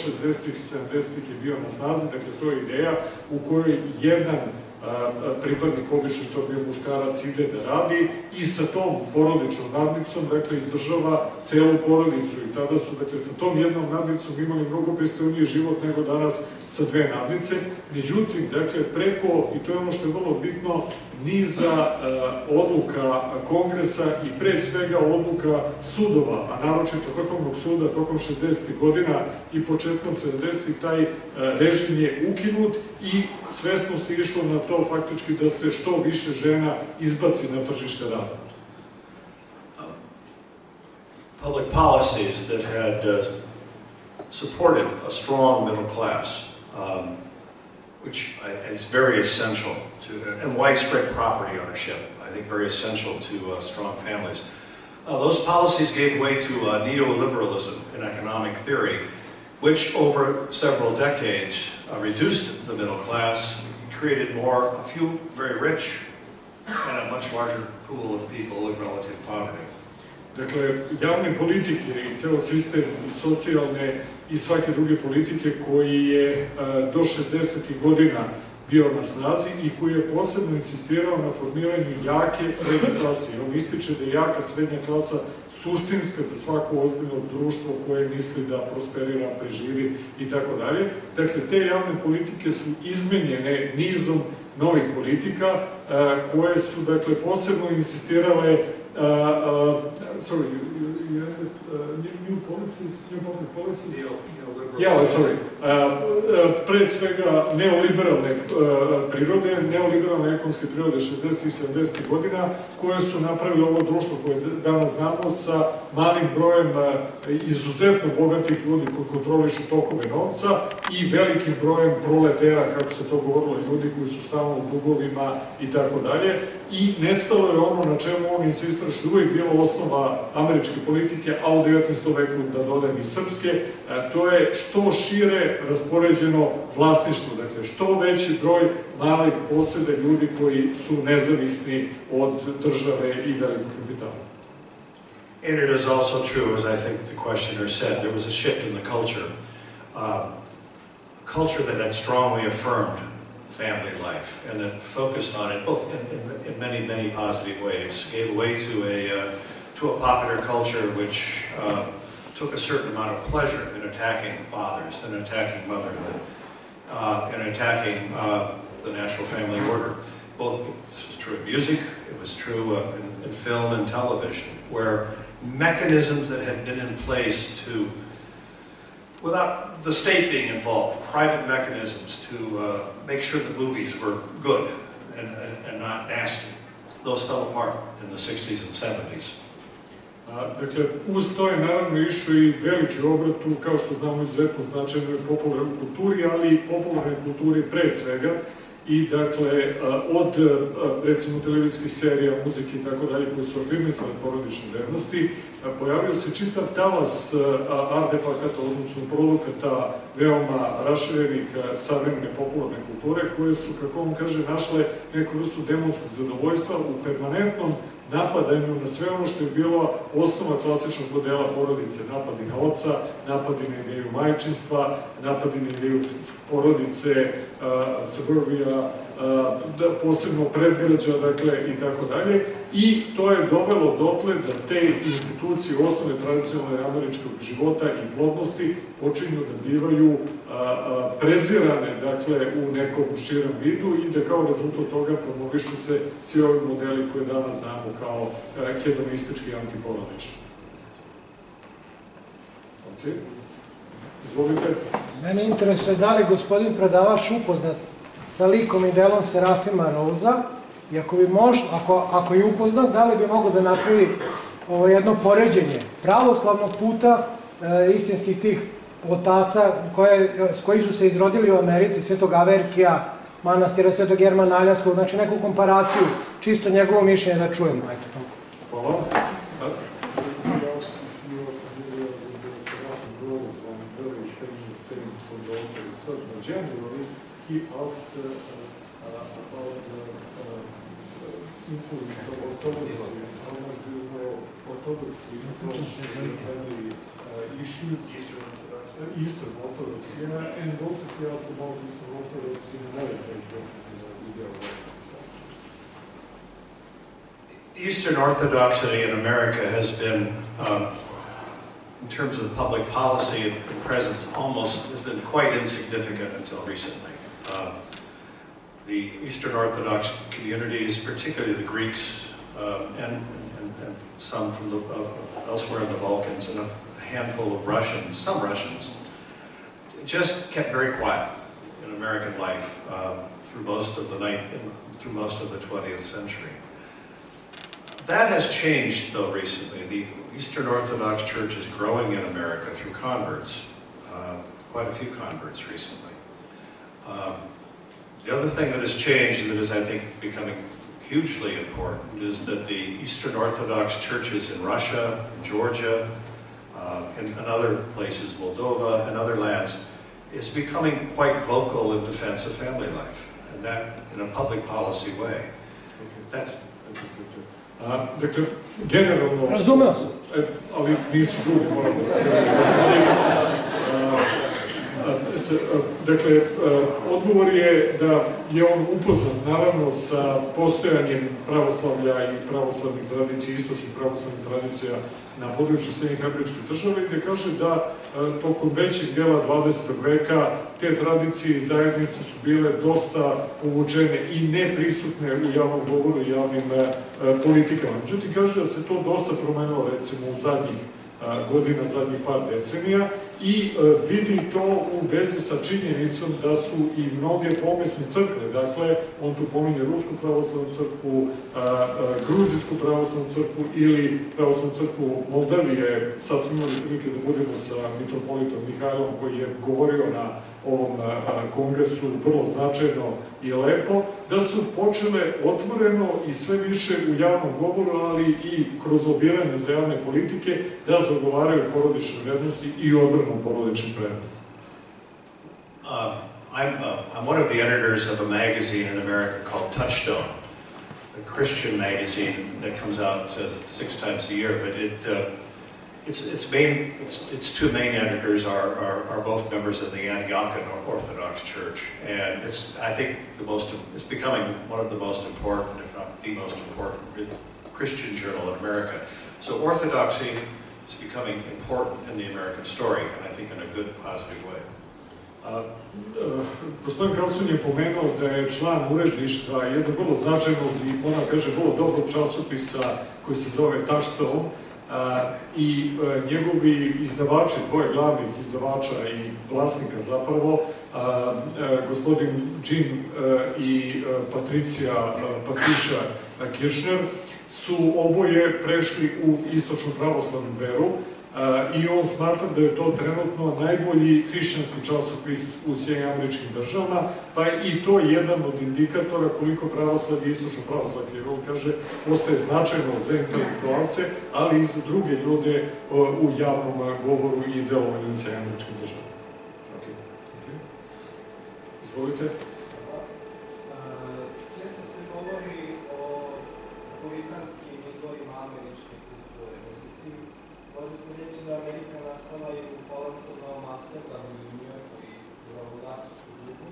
i 70. je bio na snazi, dakle, to je ideja u kojoj jedan pripadnik, obično to bio muškarac, ide da radi i sa tom porodičnom nadnicom, dakle, izdržava celu porodicu i tada su, dakle, sa tom jednom nadnicom imali mnogo pristojniji život nego danas sa dve nadnice. Međutim, dakle, preko, i to je ono što je vrlo bitno, niza odluka kongresa i pre svega odluka sudova, a naročito Vrhovnog suda tokom 60. godina i početkom 70. taj režim je ukinut i svesno se išlo na to faktički da se što više žena izbaci na tržište rada. Public policies that had supported a strong middle class, which is very essential to, and widespread property ownership, I think very essential to strong families. Those policies gave way to neoliberalism in economic theory, which over several decades reduced the middle class, created a few very rich, and a much larger pool of people in relative poverty. Dakle, javne politike i ceo sistem socijalne i svake druge politike koji je do 60. godina bio na snazi i koji je posebno insistirao na formiranju jake srednje klase. On ističe da je jaka srednja klasa suštinska za svako ozbiljno društvo koje misli da prosperira, preživi i tako dalje. Dakle, te javne politike su izmenjene nizom novih politika koje su, dakle, posebno insistirale pre svega neoliberalne prirode, neoliberalne ekonomske prirode 60. i 70. godina, koje su napravili ovo društvo koje danas znamo sa malim brojem izuzetno bogatih ljudi koji kontrolišu tokove novca i velikim brojem proletera, kako se to govorilo, ljudi koji su stalno u dugovima i tako dalje. I nestalo je ono na čemu on insistira, što je uvijek bilo osnova američke politike, a u 19. veku, da dodajem i srpske, to je što šire raspoređeno vlasništvo, dakle što veći broj malih poseda ljudi koji su nezavisni od države i velikog kapitala. And it is also true, as I think the questioner said, there was a shift in the culture. A culture that had strongly affirmed family life and that focused on it both in many, many positive ways, gave way to a popular culture which took a certain amount of pleasure in attacking fathers, in attacking motherhood, in attacking the natural family order. Both, this was true in music, it was true in film and television, where mechanisms that had been in place to, without the state being involved, private mechanisms to make sure the movies were good and not nasty, those fell apart in the 60s and 70s. Dakle, uz to je naravno išao i veliki obrat tu, kao što znamo, izuzetno značajno u popularnoj kulturi, ali i popularnoj kulturi pre svega. I dakle, od recimo televizijskih serija, muzike i tako dalje, koje su afirmisane porodične vrednosti, pojavio se čitav talas artefakata, odnosno produkata veoma raširenih savremene popularne kulture, koje su, kako on kaže, našle neku vrstu demonskog zadovoljstva u permanentnom napadanju na sve ono što je bilo osnova klasičnog modela porodice, napadi na oca, napadi na ideju majčinstva, napadi na ideju porodice, suburbija, posebno predgrađa, dakle, i tako dalje. I to je dovelo dotle da te institucije, osnove tradicionalne američkog života i plodnosti počinju da bivaju prezirane, dakle, u nekom širem vidu i da kao rezultat toga promovišu se svi ovi modeli koje danas znamo kao hedonistički i antiporodični. Ok. Izvolite. Mene interesuje da li gospodin predavač upoznat sa likom i delom Serafima Roza i ako je upoznat, da li bi mogo da napravi jedno poređenje pravoslavnog puta istinskih tih otaca koji su se izrodili u Americi, Svetog Averkija, manastira Svetog Germana Aljaskog, znači neku komparaciju, čisto njegovo mišljenje da čujemo. Hvala. Generally, he asked about the influence of orthodoxy. How much do you know orthodoxy influences family issues? Eastern Orthodoxy, and also he asked about Eastern Orthodoxy in America. Eastern Orthodoxy in America has been in terms of public policy and presence, has been quite insignificant until recently. The Eastern Orthodox communities, particularly the Greeks, and some from elsewhere in the Balkans, and a handful of Russians, some Russians, just kept very quiet in American life through most of the 20th century. That has changed, though, recently. The Eastern Orthodox Church is growing in America through converts, quite a few converts recently. The other thing that has changed, and that is, I think, becoming hugely important, is that the Eastern Orthodox churches in Russia, Georgia, and other places, Moldova and other lands, is becoming quite vocal in defense of family life, and that in a public policy way. Dakle, generalno... Razumeo sam. Ali nisu drugi, moram Dakle, odgovor je da je on upoznat, naravno, sa postojanjem pravoslavlja i pravoslavnih tradicija, istočnih pravoslavnih tradicija na području Sjedinjenih Američkih Država i da kaže da tokom većeg dela 20. veka te tradicije i zajednice su bile dosta povučene i neprisutne u javnom govoru i javnim politikama. Međutim, kaže da se to dosta promenilo, recimo, u zadnjih godina, zadnjih par decenija i vidi to u vezi sa činjenicom da su i mnoge pomesne crkve, dakle, on tu pominje Rusku pravoslavnu crkvu, Gruzijsku pravoslavnu crkvu ili pravoslavnu crkvu Moldavije. Sad smo imali prilike da budemo sa mitropolitom Mihajlom koji je govorio na ovom kongresu vrlo značajno i lepo, da su počele otvoreno i sve više u javnom govoru, ali i kroz lobiranje za javne politike, da zagovaraju porodične vrednosti i odbranu porodičnih vrednosti. I'm one of the editors of a magazine in America called Touchstone, a Christian magazine that comes out 6 times a year, but its two main editors are both members of the Antiochian Orthodox Church, and I think it's becoming one of the most important, if not the most important, really, Christian journal in America. So orthodoxy is becoming important in the American story, and I think in a good, positive way. Gospodin Karlson je pomenuo da je član uredništva jednog vrlo značajnog i, moram kažem, vrlo dobrog časopisa koji se zove Touchstone, i njegovi izdavači, dvoje glavnih izdavača i vlasnika zapravo, gospodin Jim i Patricia Kirchner, su oboje prešli u istočnu pravoslavnu veru, i on smatra da je to trenutno najbolji hrišćanski časopis u Sjedinjenim Američkim Državama, pa je i to jedan od indikatora koliko pravoslavlje i istočno pravoslavlje, jer on kaže, postaje značajno za intelektualce, ali i za druge ljude u javnom govoru i delovanju Sjedinjenim Američkim Državama. Izvolite. Često se govori o puritanskim izvorima američke kulture. Međutim, može se reći da Amerika nastala i u holandskom Novom Amsterdamu i u Njujorku i u novodastičku dugu.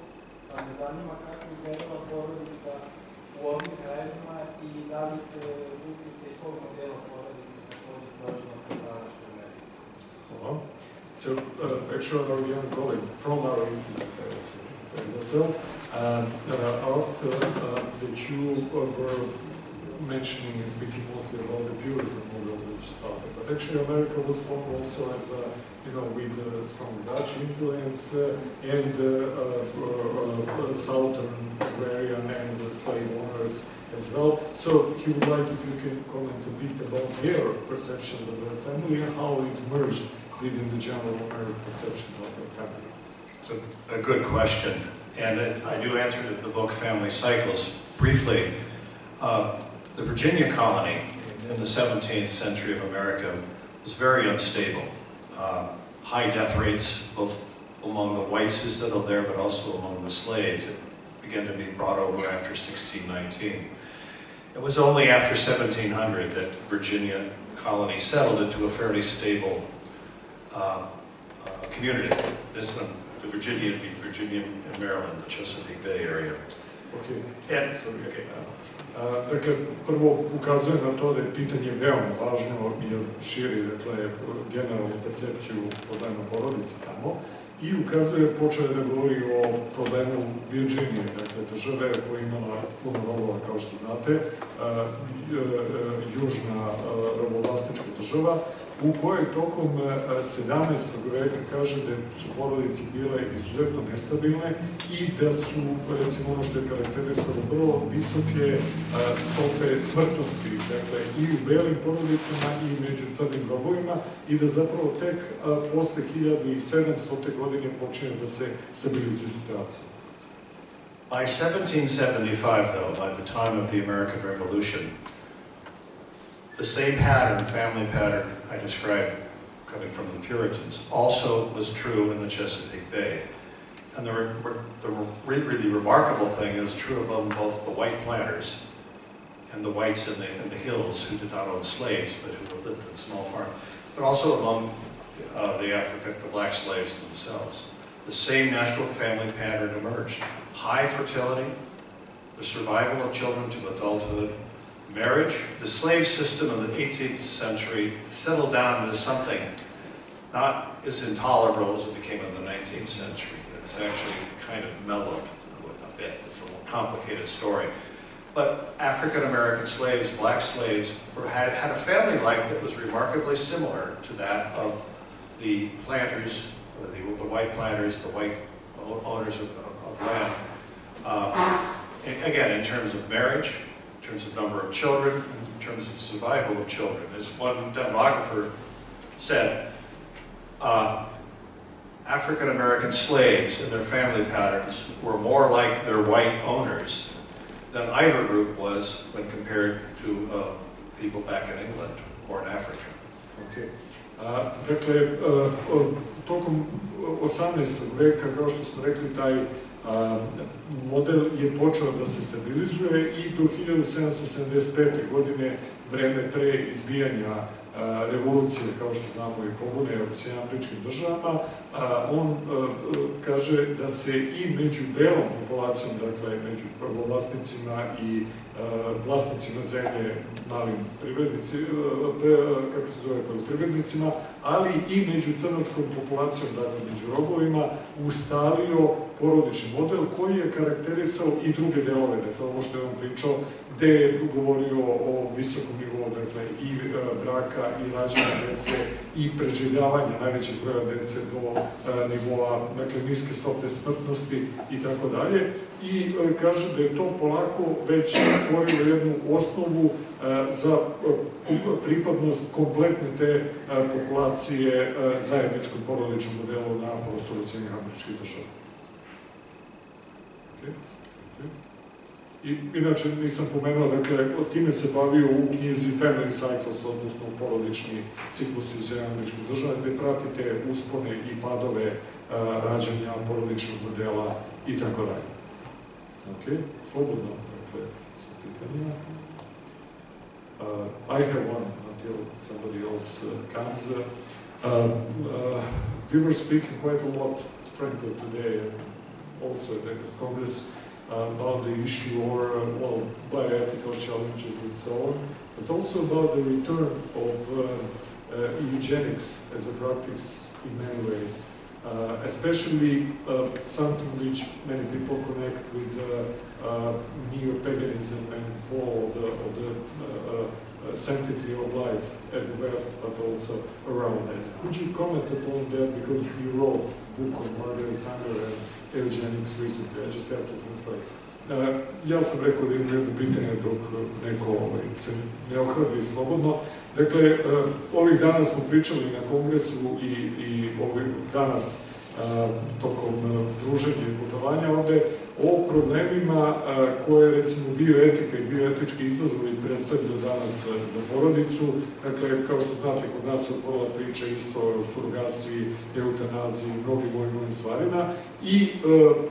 Pa me zanima kako izgledala porodica u ovim krajevima i da li se utjecaj tog modela porodice također prožila kroz današnju Ameriku. So, actually, our young colleague from our institute, asked that you were mentioning and speaking mostly about the Puritan model which started, but actually America was formed also as a, with a strong Dutch influence and Southern agrarian and slave owners as well. So he would like if you can comment a bit about their perception of their family and how it merged within the general American perception of their family. It's a good question, and I do answer the book Family Cycles briefly. The Virginia colony in the 17th century of America was very unstable. High death rates, both among the whites who settled there, but also among the slaves that began to be brought over after 1619. It was only after 1700 that Virginia colony settled into a fairly stable community. The Virginia and Maryland, the Chesapeake Bay area. Dakle, prvo ukazuje na to da je pitanje veoma važno jer širi, dakle, generalnu percepciju problema porodice tamo i ukazuje, počeo je da govori o problemu Virginije, dakle, države koja je imala puno robova, kao što znate, južna robovlastička država, u kojoj tokom 17. veka kaže da su porodice bile izuzetno nestabilne i da su, recimo, ono što je karakterisalo vrlo visoke stope smrtnosti, dakle, i u belim porodicama i među crnim robovima i da zapravo tek posle 1700. godine počinje da se stabilizuje situacija. By 1775, though, by the time of the American Revolution, the same pattern, family pattern I described coming from the Puritans, also was true in the Chesapeake Bay. And the really remarkable thing is true among both the white planters and the whites in the hills who did not own slaves, but who lived in small farms, but also among the black slaves themselves. The same natural family pattern emerged. High fertility, the survival of children to adulthood, marriage. The slave system in the 18th century settled down into something not as intolerable as it became in the 19th century. It was actually kind of mellowed a bit. It's a more complicated story. But African-American slaves, black slaves, had a family life that was remarkably similar to that of the planters, the white planters, the white owners of land. Again, in terms of marriage, in terms of number of children, in terms of survival of children. As one demographer said, African American slaves and their family patterns were more like their white owners than either group was when compared to people back in England or in Africa. Okay. Dakle, tokom 18. veka, kao što smo rekli, taj model je počeo da se stabilizuje i do 1775. godine, vreme pre izbijanja revolucije, kao što znamo i pobune u SAD-u, on kaže da se i među belom populacijom, dakle među prvovlasnicima i vlasnicima zemlje, malim privrednicima, kako se zove, poljoprivrednicima, ali i među crnočkom populacijom, dakle među robovima, ustalio porodični model koji je karakterisao i druge delove, dakle ovo što je on pričao, gde je govorio o visokom nivou, dakle i braka, i rađanja dece, i preživljavanja najvećeg broja dece do nivoa, dakle, niske stope smrtnosti i tako dalje. I kaže da je to polako već stvorilo jednu osnovu za pripadnost kompletne te populacije zajedničkom porodičnom modelu na prostoru SAD-a. I inače nisam pomenuo, dakle, time se bavio u knjizi Family Cycles, odnosno porodični ciklusi u SAD-a, gde pratite uspone i padove rađanja porodičnog modela i tako dalje. Ok, slobodno, dakle, sa pitanjima. I have one until somebody else comes. We were speaking quite a lot, frankly, today, and also at the Congress, about the issue or, well, bioethical challenges and so on, but also about the return of eugenics as a practice in many ways, especially something which many people connect with neo-paganism and fall of the sanctity of life at the West, but also around that. Could you comment upon that, because you wrote a book on Margaret Sanger and eugenics recently? I just have to translate. Ja sam rekao da imam jedno pitanje dok neko se ne ohrabri slobodno. Dakle, ovih dana smo pričali na kongresu i danas tokom druženja i putovanja ovde o problemima koje, recimo, bioetika i bioetički izazovi predstavljaju danas za porodicu. Dakle, kao što znate, kod nas se otvorila priča isto o surogaciji, eutanaziji, mnogim ovim stvarima. I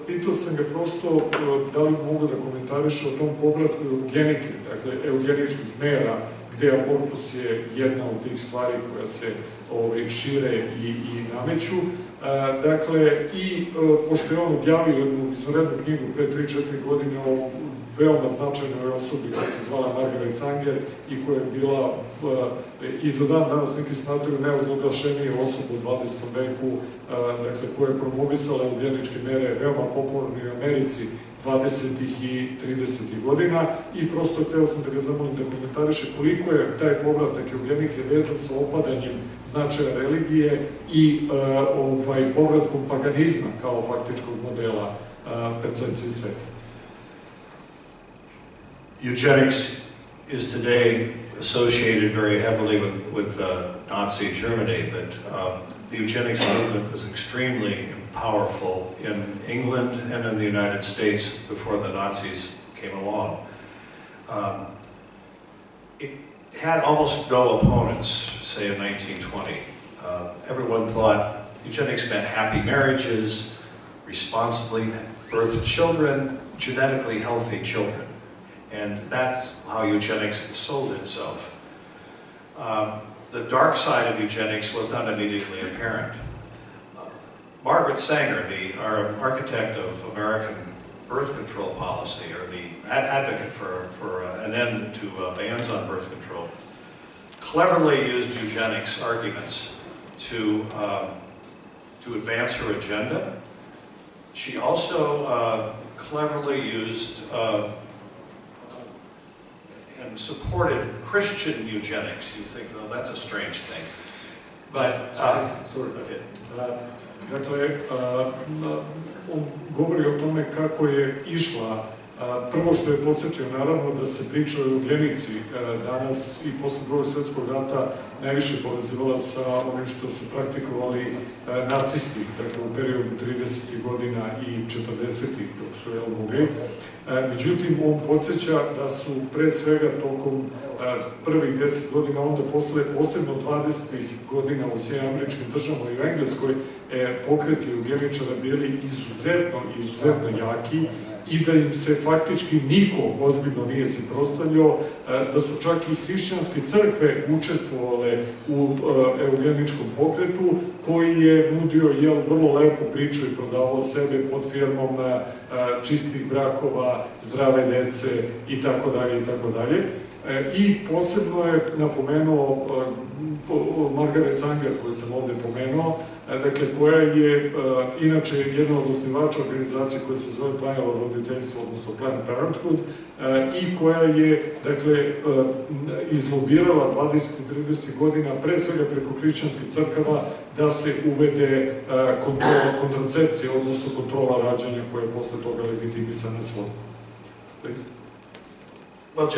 pitao sam ga prosto da li mogu da komentariše o tom povratku eugenike, dakle, eugeničkih mera, gde abortus je jedna od tih stvari koja se šire i nameću. Dakle, i pošto je on objavio jednu izvanrednu knjigu pre 3-4 godine o veoma značajnoj osobi koja se zvala Margaret Sanger i koja je bila i do dan danas neki smatruju najozloglašenije osobe u 20. veku, dakle, koja je promovisala eugeničke mere veoma popularne u Americi 20. i 30. godina, i prosto hteo sam da ga zamolim da komentariše koliko je taj povratak eugenike vezan sa opadanjem značaja religije i povratkom paganizma kao faktičkog modela percepcije sveta. Eugenics is today associated very heavily with Nazi Germany, but the eugenics movement was extremely powerful in England and in the United States before the Nazis came along. It had almost no opponents, say in 1920. Everyone thought eugenics meant happy marriages, responsibly birthed children, genetically healthy children. And that's how eugenics sold itself. The dark side of eugenics was not immediately apparent. Margaret Sanger, the architect of American birth control policy, or the advocate for an end to bans on birth control, cleverly used eugenics arguments to advance her agenda. She also cleverly used and supported Christian eugenics. You think, well, that's a strange thing. But, sort of it. Dakle, on govori o tome kako je išla Prvo što je podsjetio, naravno, da se priča o eugenici danas i posle Drugog svjetskog rata najviše povezivala sa onim što su praktikovali nacisti, dakle u periodu 30. godina i 40. dok su mogli. Međutim, on podsjeća da su pre svega tokom prvih 10 godina, onda posebno 20. godina u Sjedinjenim Američkim Državama i u Engleskoj, pokreti eugeničara bili izuzetno jaki i da im se faktički niko ozbiljno nije se prostavljao, da su čak i hrišćanske crkve učestvovale u eugeničkom pokretu, koji je nudio vrlo lepu priču i prodavao sebe pod firmom čistih brakova, zdrave dece i tako dalje. I posebno je napomenuo Margaret Sanger, koju sam ovde pomenuo, dakle, koja je inače jedna od osnivača organizacije koja se zove Planjalo roditeljstvo, odnosno Planned Parenthood, i koja je, dakle, izlobirala 20 i 30 godina, pre svega preko hrišćanskih crkava, da se uvede kontrola kontracepcije, odnosno kontrola rađanja, koja je posle toga legitimisana svodom. Well,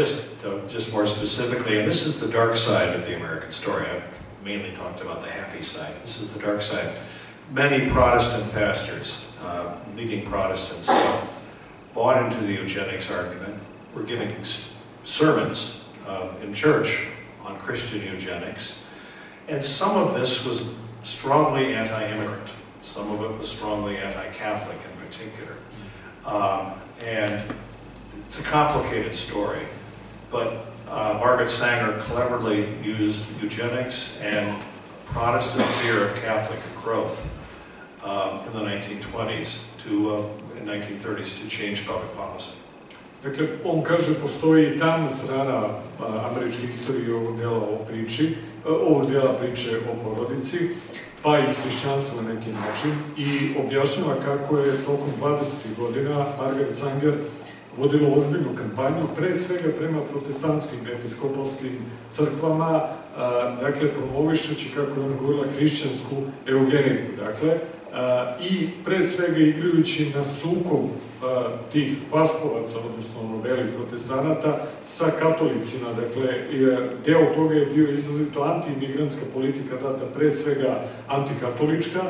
just more specifically, and this is the dark side of the American story. I've mainly talked about the happy side. This is the dark side. Many Protestant pastors, leading Protestants, bought into the eugenics argument, were giving sermons in church on Christian eugenics, and some of this was strongly anti-immigrant. Some of it was strongly anti-Catholic in particular. And it's a complicated story, but Margaret Sanger cleverly used eugenics and Protestant fear of Catholic growth in the 1920s and 1930s to change public policy. Dakle, on kaže, postoji i tamna strana američke istorije ovog dela priče o porodici, pa i hrišćanstvo na neki način, i objašnjava kako je tokom 20. godina Margaret Sanger vodilo ozbiljnu kampanju, pre svega prema protestantskim episkopalskim crkvama, dakle, promovišući, kako je ona govorila, hrišćansku eugeniku, dakle, i pre svega igrajući na sukob tih paspovaca, odnosno belih protestanata, sa katolicima, dakle, deo toga je bio izrazito anti-imigrantska politika data, pre svega antikatolička,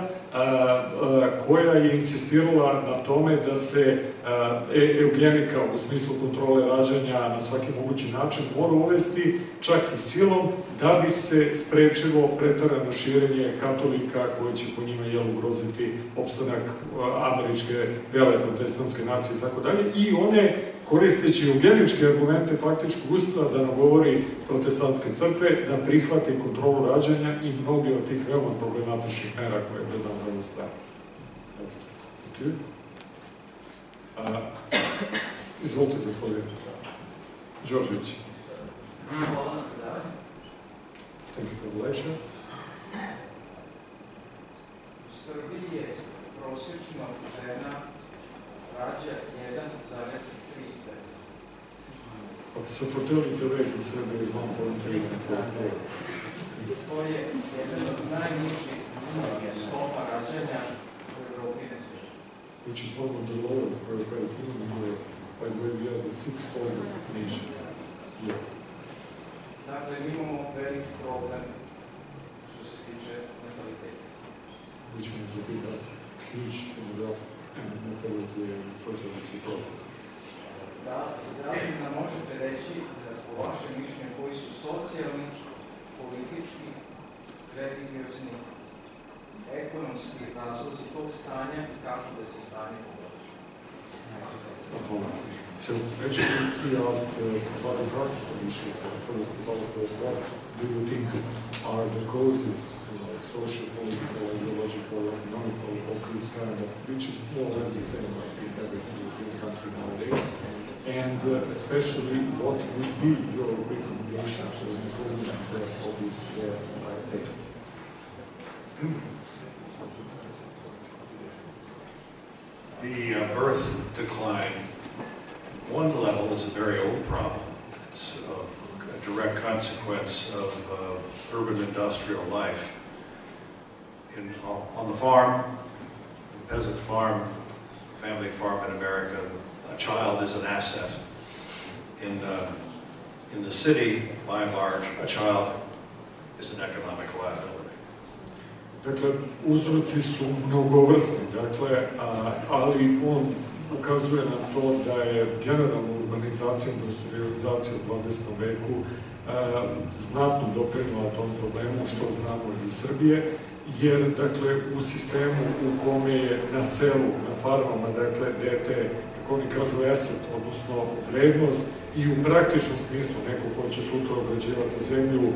koja je insistirala na tome da se eugenika u smislu kontrole rađanja na svaki mogući način mora uvesti čak i silom, da bi se sprečilo preterano širenje katolika koje će po njima ugroziti opstanak američke bele protestantske nacije i tako dalje, i one, koristeći eugeničke argumente, faktički uspela da nagovori protestantske crkve da prihvati kontrolu rađanja i mnogi od tih veoma problematičnih mera koje je predavno na stranu. Izvolite, gospodine Đorđević. Hvala na predavanju. Thank you for the lecture. U Srbiji je prosječno žena rađa 1,3 dete. So fertility rate in Serbia is 1.3. To je jedan od najnižih stopa rađanja u Evropi i na svijetu. Which is one of the lowest per capita in Europe. By the way, we are the 6th oldest nation here. Dakle, mi imamo veliki problem što se tiče nataliteta. Which means that we have huge demographic and mortality and fertility problem. Da, zdravlje nam možete reći da po vašem mišljenju koji su socijalni, politički, religiozni, ekonomski razlozi tog stanja i kažu da se stanje poboljša. So actually he asked about the practical issue. First about what do you think are the causes, social, political, ideological, economical, of this kind of, which is more or less the same like in every European country nowadays. And especially, what would be your recommendation for the improvement of this state? The birth decline, one level, is a very old problem. It's a direct consequence of urban industrial life. On the farm, the peasant farm, family farm in America, a child is an asset. In the city, by and large, a child is an economic liability. Dakle, uzroci su mnogovrsni, dakle, ali on ukazuje na to da je generalna urbanizacija, industrializacija u 20. veku znatno doprinula tom problemu, što znamo iz Srbije, jer, dakle, u sistemu u kome je na selu, na farmama, dakle, dete, kako oni kažu, asset, odnosno vrednost, i u praktičnom smislu neko ko će sutra obrađivati zemlju,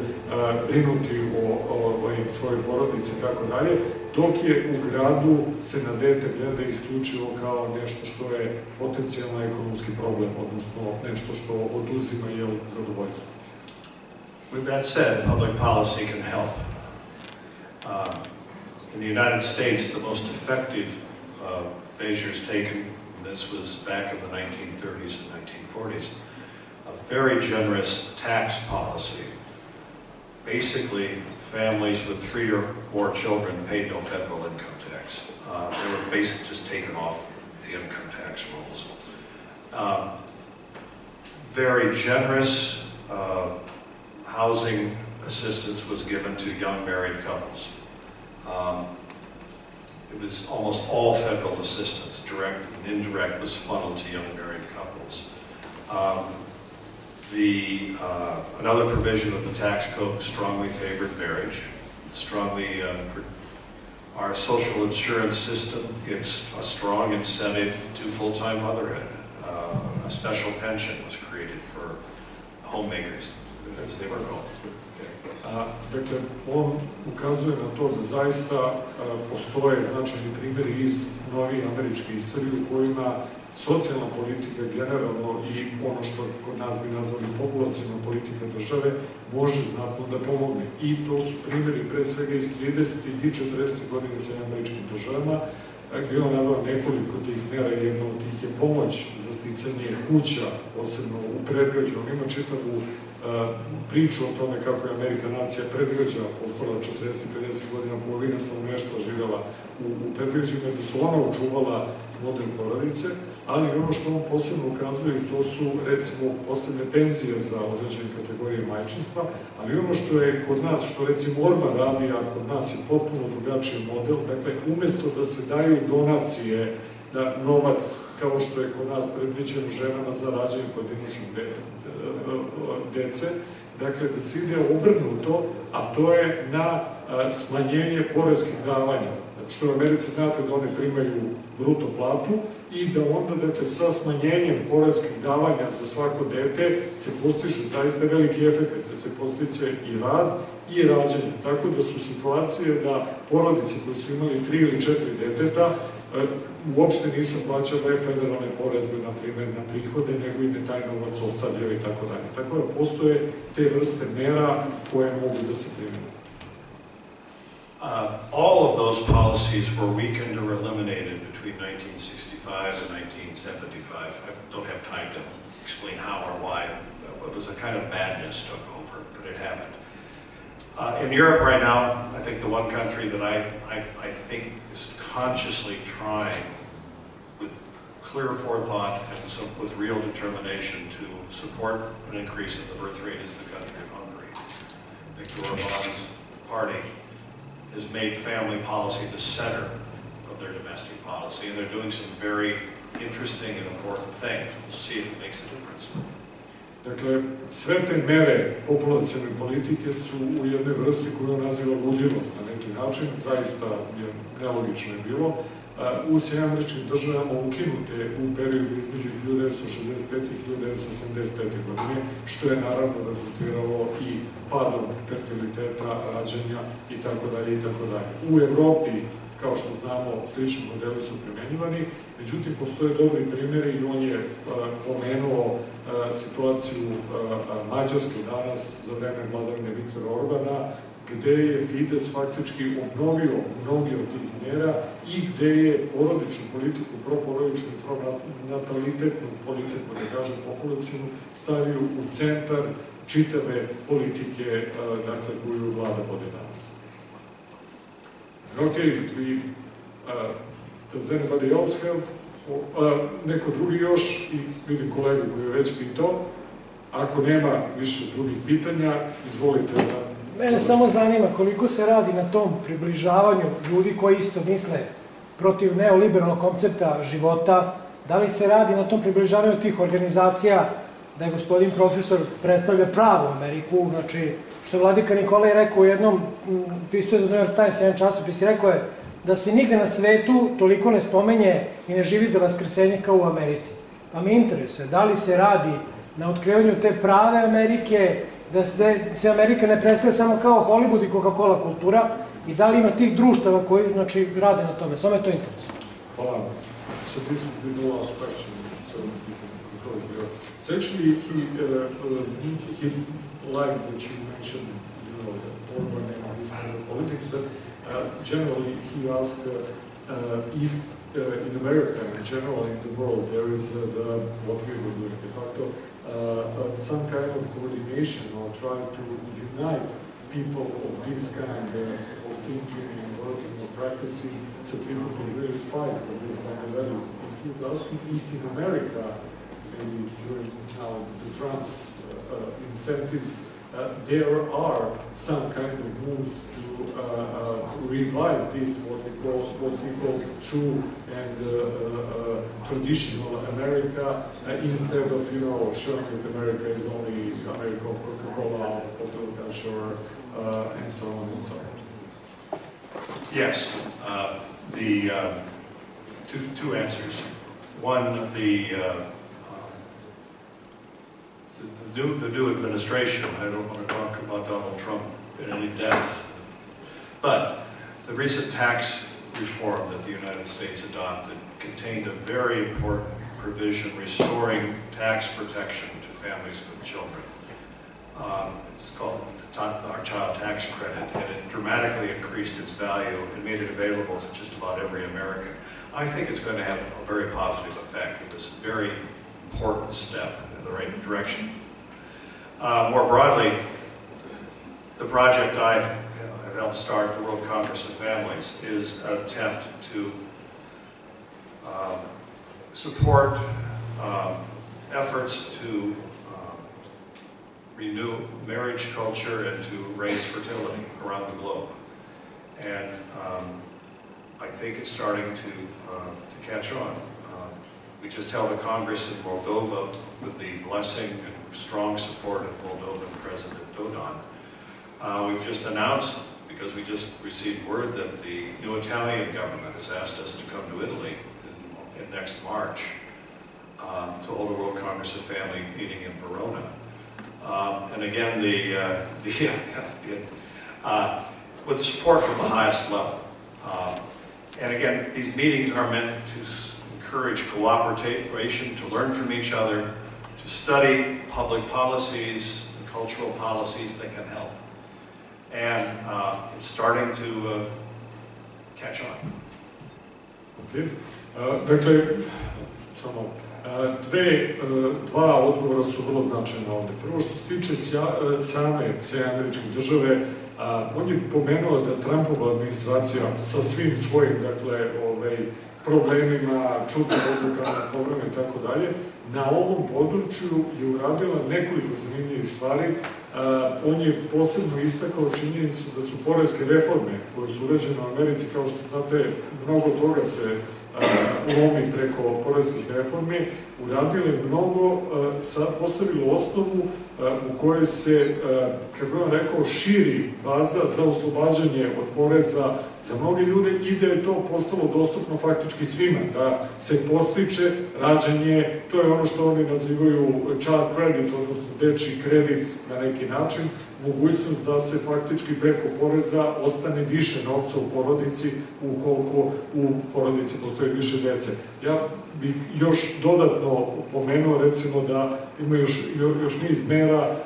brinuti o svojoj porodici i tako dalje, dok je u gradu se na dete gleda isključivo kao nešto što je potencijalno ekonomski problem, odnosno nešto što oduzima zadovoljstvo. With that said, public policy can help. In the United States, the most effective measures taken, and this was back in the 1930s and 1940s, a very generous tax policy. Basically, families with 3 or more children paid no federal income tax. They were basically just taken off the income tax rolls. Very generous housing assistance was given to young married couples. It was almost all federal assistance, direct and indirect, was funneled to young married couples. Another provision of the tax code strongly favored marriage. Our social insurance system gives a strong incentive to full-time motherhood. A special pension was created for homemakers, as they were called. Dakle, on ukazuje na to da zaista postoje značajni primjeri iz novije američke istorije u kojima socijalna politika generalno i ono što kod nas bi nazvali populaciona politika države može znatno da pomogne. I to su primjeri pre svega iz 30. i 40. godine sa američkim državama, gdje on naveo nekoliko tih mera. Jedna od tih je pomoć za sticanje kuća, posebno u predgrađu. On ima čitavu priču o tome kako je Amerika nacija predgrađa, postala 40. i 50. godina, polovina stanovništva živjela u predgrađima, da su ona očuvala model porodice, ali ono što on posebno ukazuje, to su, recimo, posebne penzije za određene kategorije majčinstva, ali ono što je kod nas, što recimo Orban radi, a kod nas je potpuno drugačiji model, dakle, umjesto da se daju donacije na novac, kao što je kod nas predviđeno ženama za rađenje pojedinačnog dece, dakle, da se ide obrnuto, a to je na smanjenje poreskih davanja. Što u Americi znate da one primaju bruto platu i da onda, dakle, sa smanjenjem poreskih davanja za svako dete se postiže zaista veliki efekt, da se postiče i rad i rađenje. Tako da su situacije da porodice koje su imali 3 ili 4 deteta uopšte nisu plaćale federalne poreze, na primjer, na prihode, nego im je taj novac ostavljao i tako dalje. Tako da postoje te vrste mera koje mogu da se primjene. All of those policies were weakened or eliminated between 1965 and 1975. I don't have time to explain how or why. It was a kind of madness took over, but it happened. In Europe right now, I think the one country that I think is consciously trying with clear forethought and with real determination to support an increase in the birth rate is the country of Hungary. Viktor Orban's party has made family policy the center of their domestic policy, and they're doing some very interesting and important things. We'll see if it makes a difference. Dakle, sve te mere populacione politike su u jednoj vrsti koju on naziva ludilom na neki način, zaista je nelogično je bilo. U Sjedinjenim Američkim Državama ukinute u periodu između 1965. i 1975. godine, što je naravno rezultiralo i padom fertiliteta, rađanja itd. U Evropi, kao što znamo, slični modeli su primenjivani, međutim, postoje dobri primjeri i on je pomenuo situaciju Mađarske danas za vreme vladavine Viktora Orbana, gde je Fides faktički obnovio mnogi od tih mera i gde je porodičnu politiku, proporodičnu i pronatalitetnu politiku, da kažem populacijnu, stavio u centar čitave politike koju vlada vodi danas. Okay, does anybody else have Neko drugi još, i vidim kolegu koji je već pitao, ako nema više drugih pitanja, izvolite da... Mene samo zanima koliko se radi na tom približavanju ljudi koji isto misle protiv neoliberalnog koncepta života, da li se radi na tom približavanju tih organizacija, da je gospodin profesor predstavlja pravu Ameriku, znači, što je vladika Nikolaj rekao u jednom, pisao je za New York Times, jedan časopis, i rekao je da se nigde na svetu toliko ne spomenje i ne živi za vaskrsenje kao u Americi. Pa me interesuje, da li se radi na otkrivanju te prave Amerike, da se Amerika ne predstavlja samo kao Hollywood i Coca-Cola kultura, i da li ima tih društava koji, znači, rade na tome, samo me to interesuje. Hvala. So this would be the last question. So actually, he liked that you mentioned, the Orban and this kind of politics, but generally he asked if in America and generally in the world there is what we were doing de facto, some kind of coordination or try to unite people of this kind of thinking and working or practicing so people can really fight for these kind of values. And he's asking if in America, maybe during now the Trump's incentives, there are some kind of moves to revive this, what we call true and traditional America, instead of, showing that America is only America of Coca-Cola, popular culture, and so on and so on. Yes, two answers. One, the new administration, I don't want to talk about Donald Trump in any depth, but the recent tax reform that the United States adopted contained a very important provision restoring tax protection to families with children. It's called our Child Tax Credit, and it dramatically increased its value and made it available to just about every American. I think it's going to have a very positive effect. It was a very important step in the right direction. More broadly, the project I've helped start, the World Congress of Families, is an attempt to support efforts to renew marriage culture and to raise fertility around the globe. And I think it's starting to catch on. We just held a Congress in Moldova with the blessing and strong support of Moldovan President Dodon. We've just announced, because we just received word that the new Italian government has asked us to come to Italy in next March to hold a World Congress of Family meeting in Verona. And again, with support from the highest level. And again, these meetings are meant to encourage cooperation, to learn from each other, to study public policies and cultural policies that can help. And it's starting to catch on. Okay. Dakle, samo dva odgovora su vrlo značajna ovde. Prvo što se tiče same američke države, on je pomenuo da Trumpova administracija sa svim svojim, problemima, čudnim odlukama, programa i tako dalje, na ovom području je uradila nekoliko zanimljivih stvari. On je posebno istakao činjenicu da su poreske reforme koje su urađene u Americi, kao što znate, mnogo toga se lomi preko poreskih reformi, uradile mnogo, postavilo osnovu u kojoj se, kako vam rekao, širi baza za oslobađanje od poreza za mnoge ljude i da je to postalo dostupno faktički svima, da se podstiče rađanje, to je ono što oni nazivaju child credit, odnosno dečji kredit na neki način, mogućnost da se faktički preko poreza ostane više novca u porodici ukoliko u porodici postoji više dece. Ja bih još dodatno pomenuo, recimo, da ima još niz mera.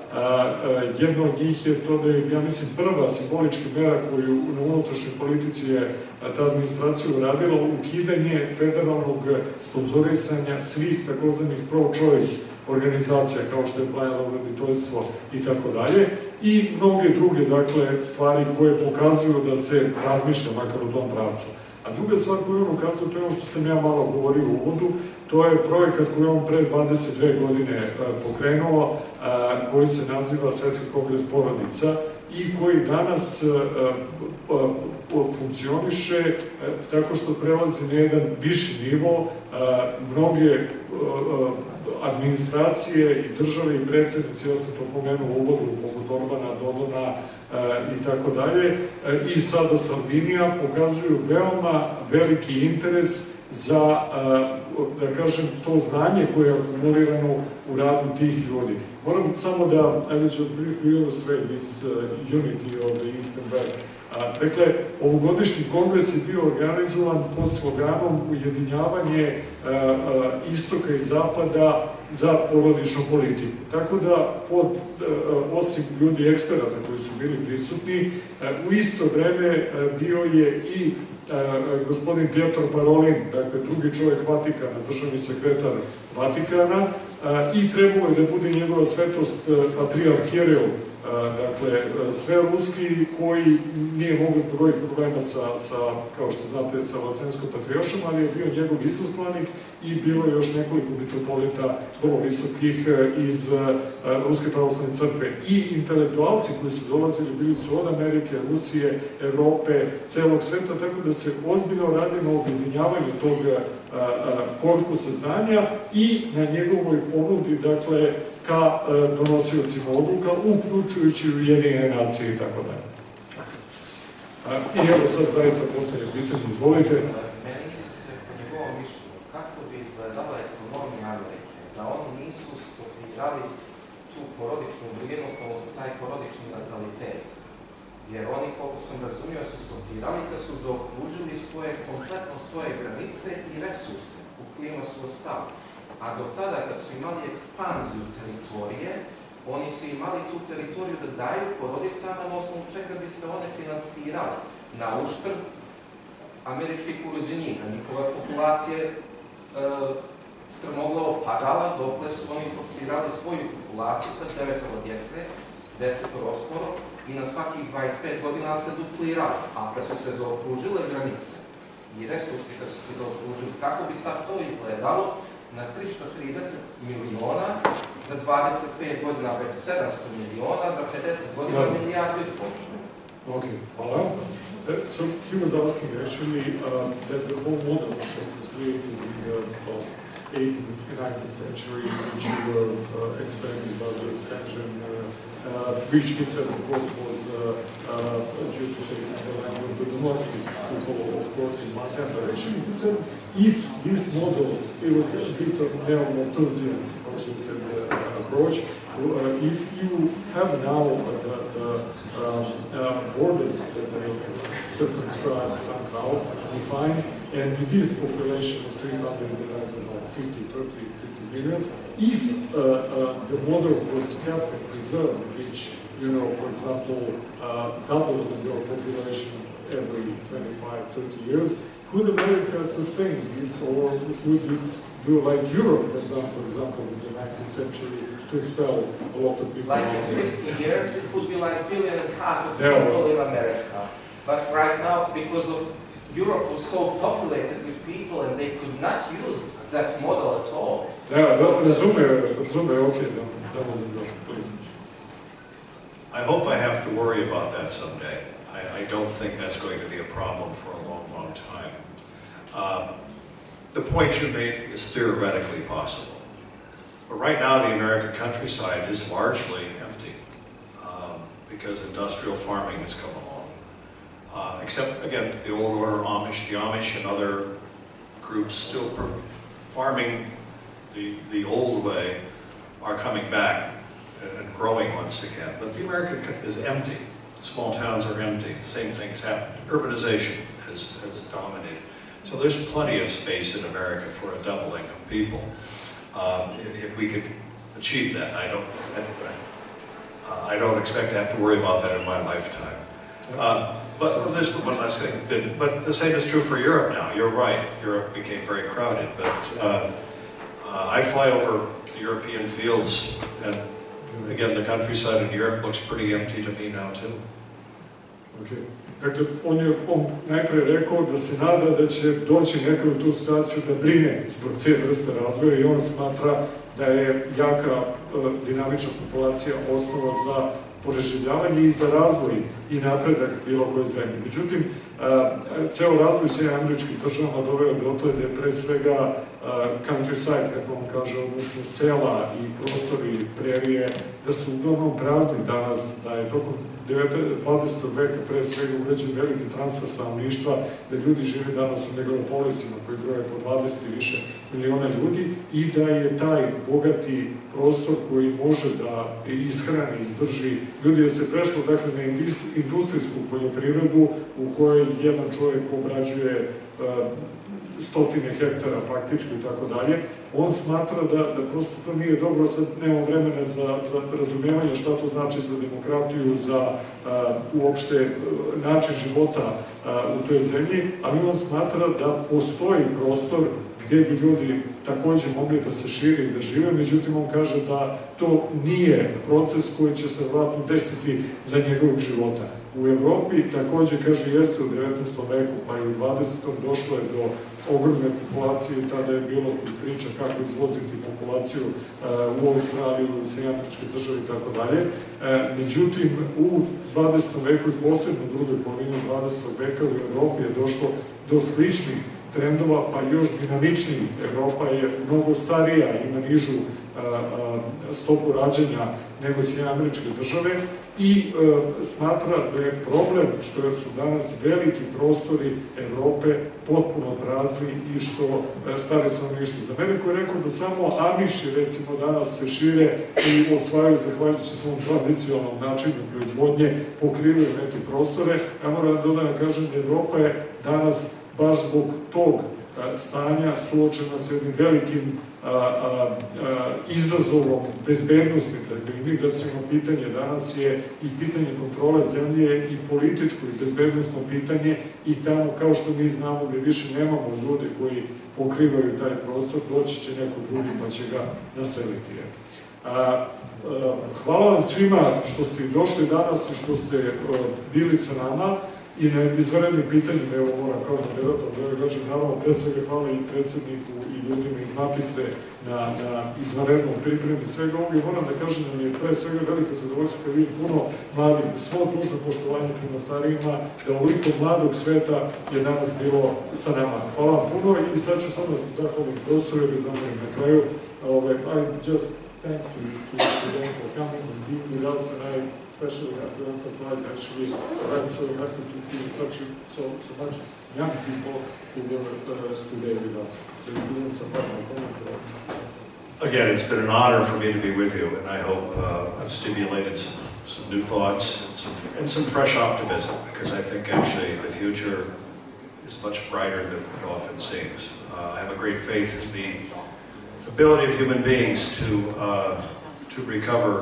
Jedna od njih je to da je, ja mislim, prva simbolička mera koju na unutrašnjoj politici je ta administracija uradila, ukidanje federalnog sponzorisanja svih takozvanih pro-choice organizacija, kao što je Planned roditeljstvo i tako dalje, i mnoge druge, stvari koje pokazuju da se razmišlja makar u tom pravcu. A druga stvar koju on ukazuje, to je ono što sam ja malo govorio u uvodu, to je projekat koji je on pre 22 godine pokrenuo, koji se naziva Svetski kongres porodica i koji danas funkcioniše tako što prelazi na jedan viši nivo. Mnoge administracije i države i predsjednici, ja sam to pomenuo u uvodu, poput Orbana, Dodona i tako dalje, i sada Salvinija pokazuju veoma veliki interes za, da kažem, to znanje koje je akumulirano u radu tih ljudi. Moram samo da, I will just briefly illustrate this unity of the East and West. Dakle, ovogodišnji kongres je bio organizovan pod sloganom ujedinjavanje istoka i zapada za porodičnu politiku. Tako da, osim ljudi eksperata koji su bili prisutni, u isto vreme bio je i gospodin Pietro Parolin, dakle drugi čovjek Vatikana, državni sekretar Vatikana, i trebalo je da bude njegova svetost patrijarh Kiril, dakle, sve ruski koji nije mogu zbog ovih problema sa, kao što znate, sa Vasenskom patrijaršom, ali je bio njegov izaslanik i bilo je još nekoliko mitropolita vrlo visokih iz Ruske pravoslavne crkve. I intelektualci koji su dolazili bili su od Amerike, Rusije, Evrope, celog sveta, tako da se ozbiljno radi na objedinjavanju tog korpusa znanja i na njegovoj ponudi, dakle, ka donosiocima odluka, uključujući Ujedinjene nacije i tako dalje. I evo sad zaista posljednje pitanje, izvolite. Meni se po njegovom mišljenju, kako bi izgledala ekonomija Amerike, da oni nisu stopirali tu porodičnu vrijednost, odnosno taj porodični natalitet. Jer oni, koliko sam razumio, su stopirali kad su zaokružili kompletno svoje granice i resurse u kojima su ostali. A do tada, kad su imali ekspanziju teritorije, oni su imali tu teritoriju da daju porodicama na osnovu čega bi se one finansirale na uštrb američkih urođenika. Njihova populacija strmoglavo padala, dokle su oni forsirali svoju populaciju sa 9 djece, 10 i na svakih 25 godina se duplirali. A kad su se zaokružile granice i resursi kad su se zaokružili, kako bi sad to izgledalo, na 330 miliona, za 25 godina već 700 miliona, za 50 godina milijardu i pol. Okay, hvala. So he was asking actually that the whole model that was created in the 18th and 19th century, which you were expanding about the extension, which he said, of course, was due to the language of the Muslim people, of course, in Matica. Actually, he said, if this model, it was a bit of neo-Malthusian, how should I say, approach, if you have now the borders that are circumscribed somehow, defined, and with this population of 50 million, if the model was kept and preserved, which, you know, for example, doubled your population every 25-30 years, could America sustain this, or would it do like Europe has done, for example, in the 19th century, to expel a lot of people? Like in 50 years, it would be like 1.5 billion of people in America. But right now, because of Europe was so populated with people and they could not use that model at all. Please. I hope I have to worry about that someday. I don't think that's going to be a problem for a long, long time. The point you made is theoretically possible. But right now, the American countryside is largely empty because industrial farming has come along. Except, again, the old order Amish, the Amish and other groups still farming the old way are coming back and growing once again. But the American is empty. Small towns are empty. The same things happen. Urbanization has dominated. So there's plenty of space in America for a doubling of people. If we could achieve that, I don't expect to have to worry about that in my lifetime. But there's one last thing. But the same is true for Europe now. You're right. Europe became very crowded. But I fly over the European fields, and again, the countryside in Europe looks pretty empty to me now too. Dakle, on najpre rekao da se nada da će doći nekada u tu situaciju da brine zbog te vrste razvoja i on smatra da je jaka dinamična populacija osnova za preživljavanje i za razvoj i napredak bilo koje zemlje. Međutim, ceo razvoj se američkih država doveo dotle da je pre svega countryside, kako on kaže, odnosno sela i prostori, prerije, da su uglavnom prazni danas, da je tokom 20. veka pre svega urađen veliki transfer stanovništva, da ljudi žive danas u megalopolisima koji broje po 20 i više miliona ljudi i da je taj bogati prostor koji može da ishrani, izdrži ljudi, da se prešlo dakle na industrijsku poljoprivredu u kojoj jedan čovjek obrađuje stotine hektara faktički i tako dalje. On smatra da prosto to nije dobro, sad nemamo vremena za razumijevanje šta to znači za demokratiju, za uopšte način života u toj zemlji, ali on smatra da postoji prostor gdje bi ljudi takođe mogli da se šire i da žive, međutim on kaže da to nije proces koji će se vratno desiti za njegovog života. U Evropi takođe, kaže, jeste u 19. veku, pa i u 20. došlo je do ogromne populacije, tada je bilo priča kako izvoziti populaciju u Australiju, u Američke države i tako dalje. Međutim, u 20. veku i posebno u drugoj polovini 20. veka u Evropi je došlo do sličnih trendova, pa još dinamičniji. Evropa je mnogo starija, ima nižu stopu rađanja nego Američke države i smatra da je problem što su danas veliki prostori Evrope potpuno prazni i što stare stanovništvo. Za Ameriku je rekao da samo Amiši, recimo, danas se šire i osvajaju zahvaljujući svom tradicionalnom načinu proizvodnje, pokrivaju neke prostore. Ja moram da dodam, kažem, Evropa je danas baš zbog tog stanja suočena s jednim velikim izazovom bezbednosti. Dakle, imigracijno pitanje danas je i pitanje kontrole zemlje i političko i bezbednostno pitanje i tamo, kao što mi znamo, gde više nemamo ljude koji pokrivaju taj prostor, doći će neko drugi pa će ga naseliti. Hvala vam svima što ste došli danas i što ste bili sa nama i na izvanrednim pitanjima, evo moram kao moderator da kažem, naravno, pre svega hvala i predsjedniku i ljudima iz Matice na izvanrednom pripremi svega ovog i moram da kažem da mi je pre svega velika zadovoljstvo kad vidim puno mladih, u svo dužno poštovanje prema starijima, da ovoliko mladog sveta je danas bilo sa nama. Hvala vam puno i sad ću samo da se zahvalim profesoru i zamolim na kraju. I just thank you to them for coming and being with us, and I especially have to emphasize actually that I'm so happy to see so much young people who were today with us. So you didn't support my comment. Again, it's been an honor for me to be with you, and I hope I've stimulated some new thoughts and some fresh optimism, because I think actually the future is much brighter than it often seems. I have a great faith in the ability of human beings to recover.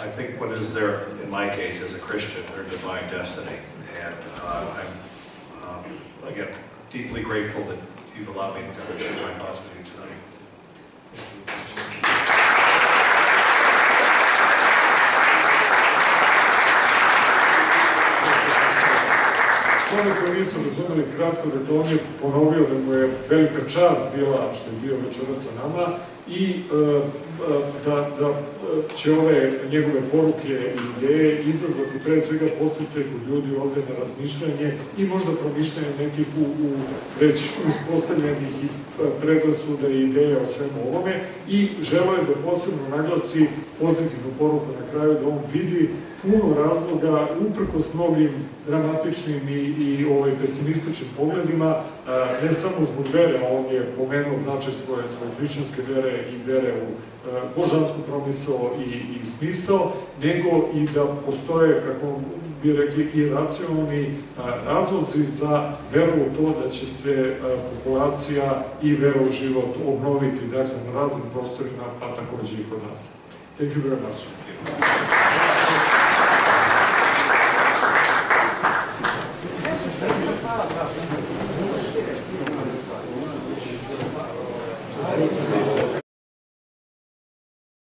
I think what is there, in my case, as a Christian, their divine destiny. And I'm, again, deeply grateful that you've allowed me to share my thoughts with you tonight. Što oni koji nisu razumeli kratko, dakle on je ponovio da mu je velika čast bila što je bio večera sa nama i da će ove njegove poruke i ideje izazvati pre svega podsticaj kod ljudi ovde na razmišljanje i možda promišljanje nekih u već uspostavljenih i predrasuda i ideja o svemu ovome i želeo je da posebno naglasi pozitivnu poruku na kraju, da on vidi puno razloga, uprkos mnogim dramatičnim i pesimističnim pogledima, ne samo zbog vere, on je pomenuo značaj svoje hrišćanske vere i vere u božansku promisao i smisao, nego i da postoje, kako bi rekli, i racionalni razlozi za veru u to da će se populacija i vera u život obnoviti, dakle, na raznim prostorima, pa takođe i kod nas. Thank you very much.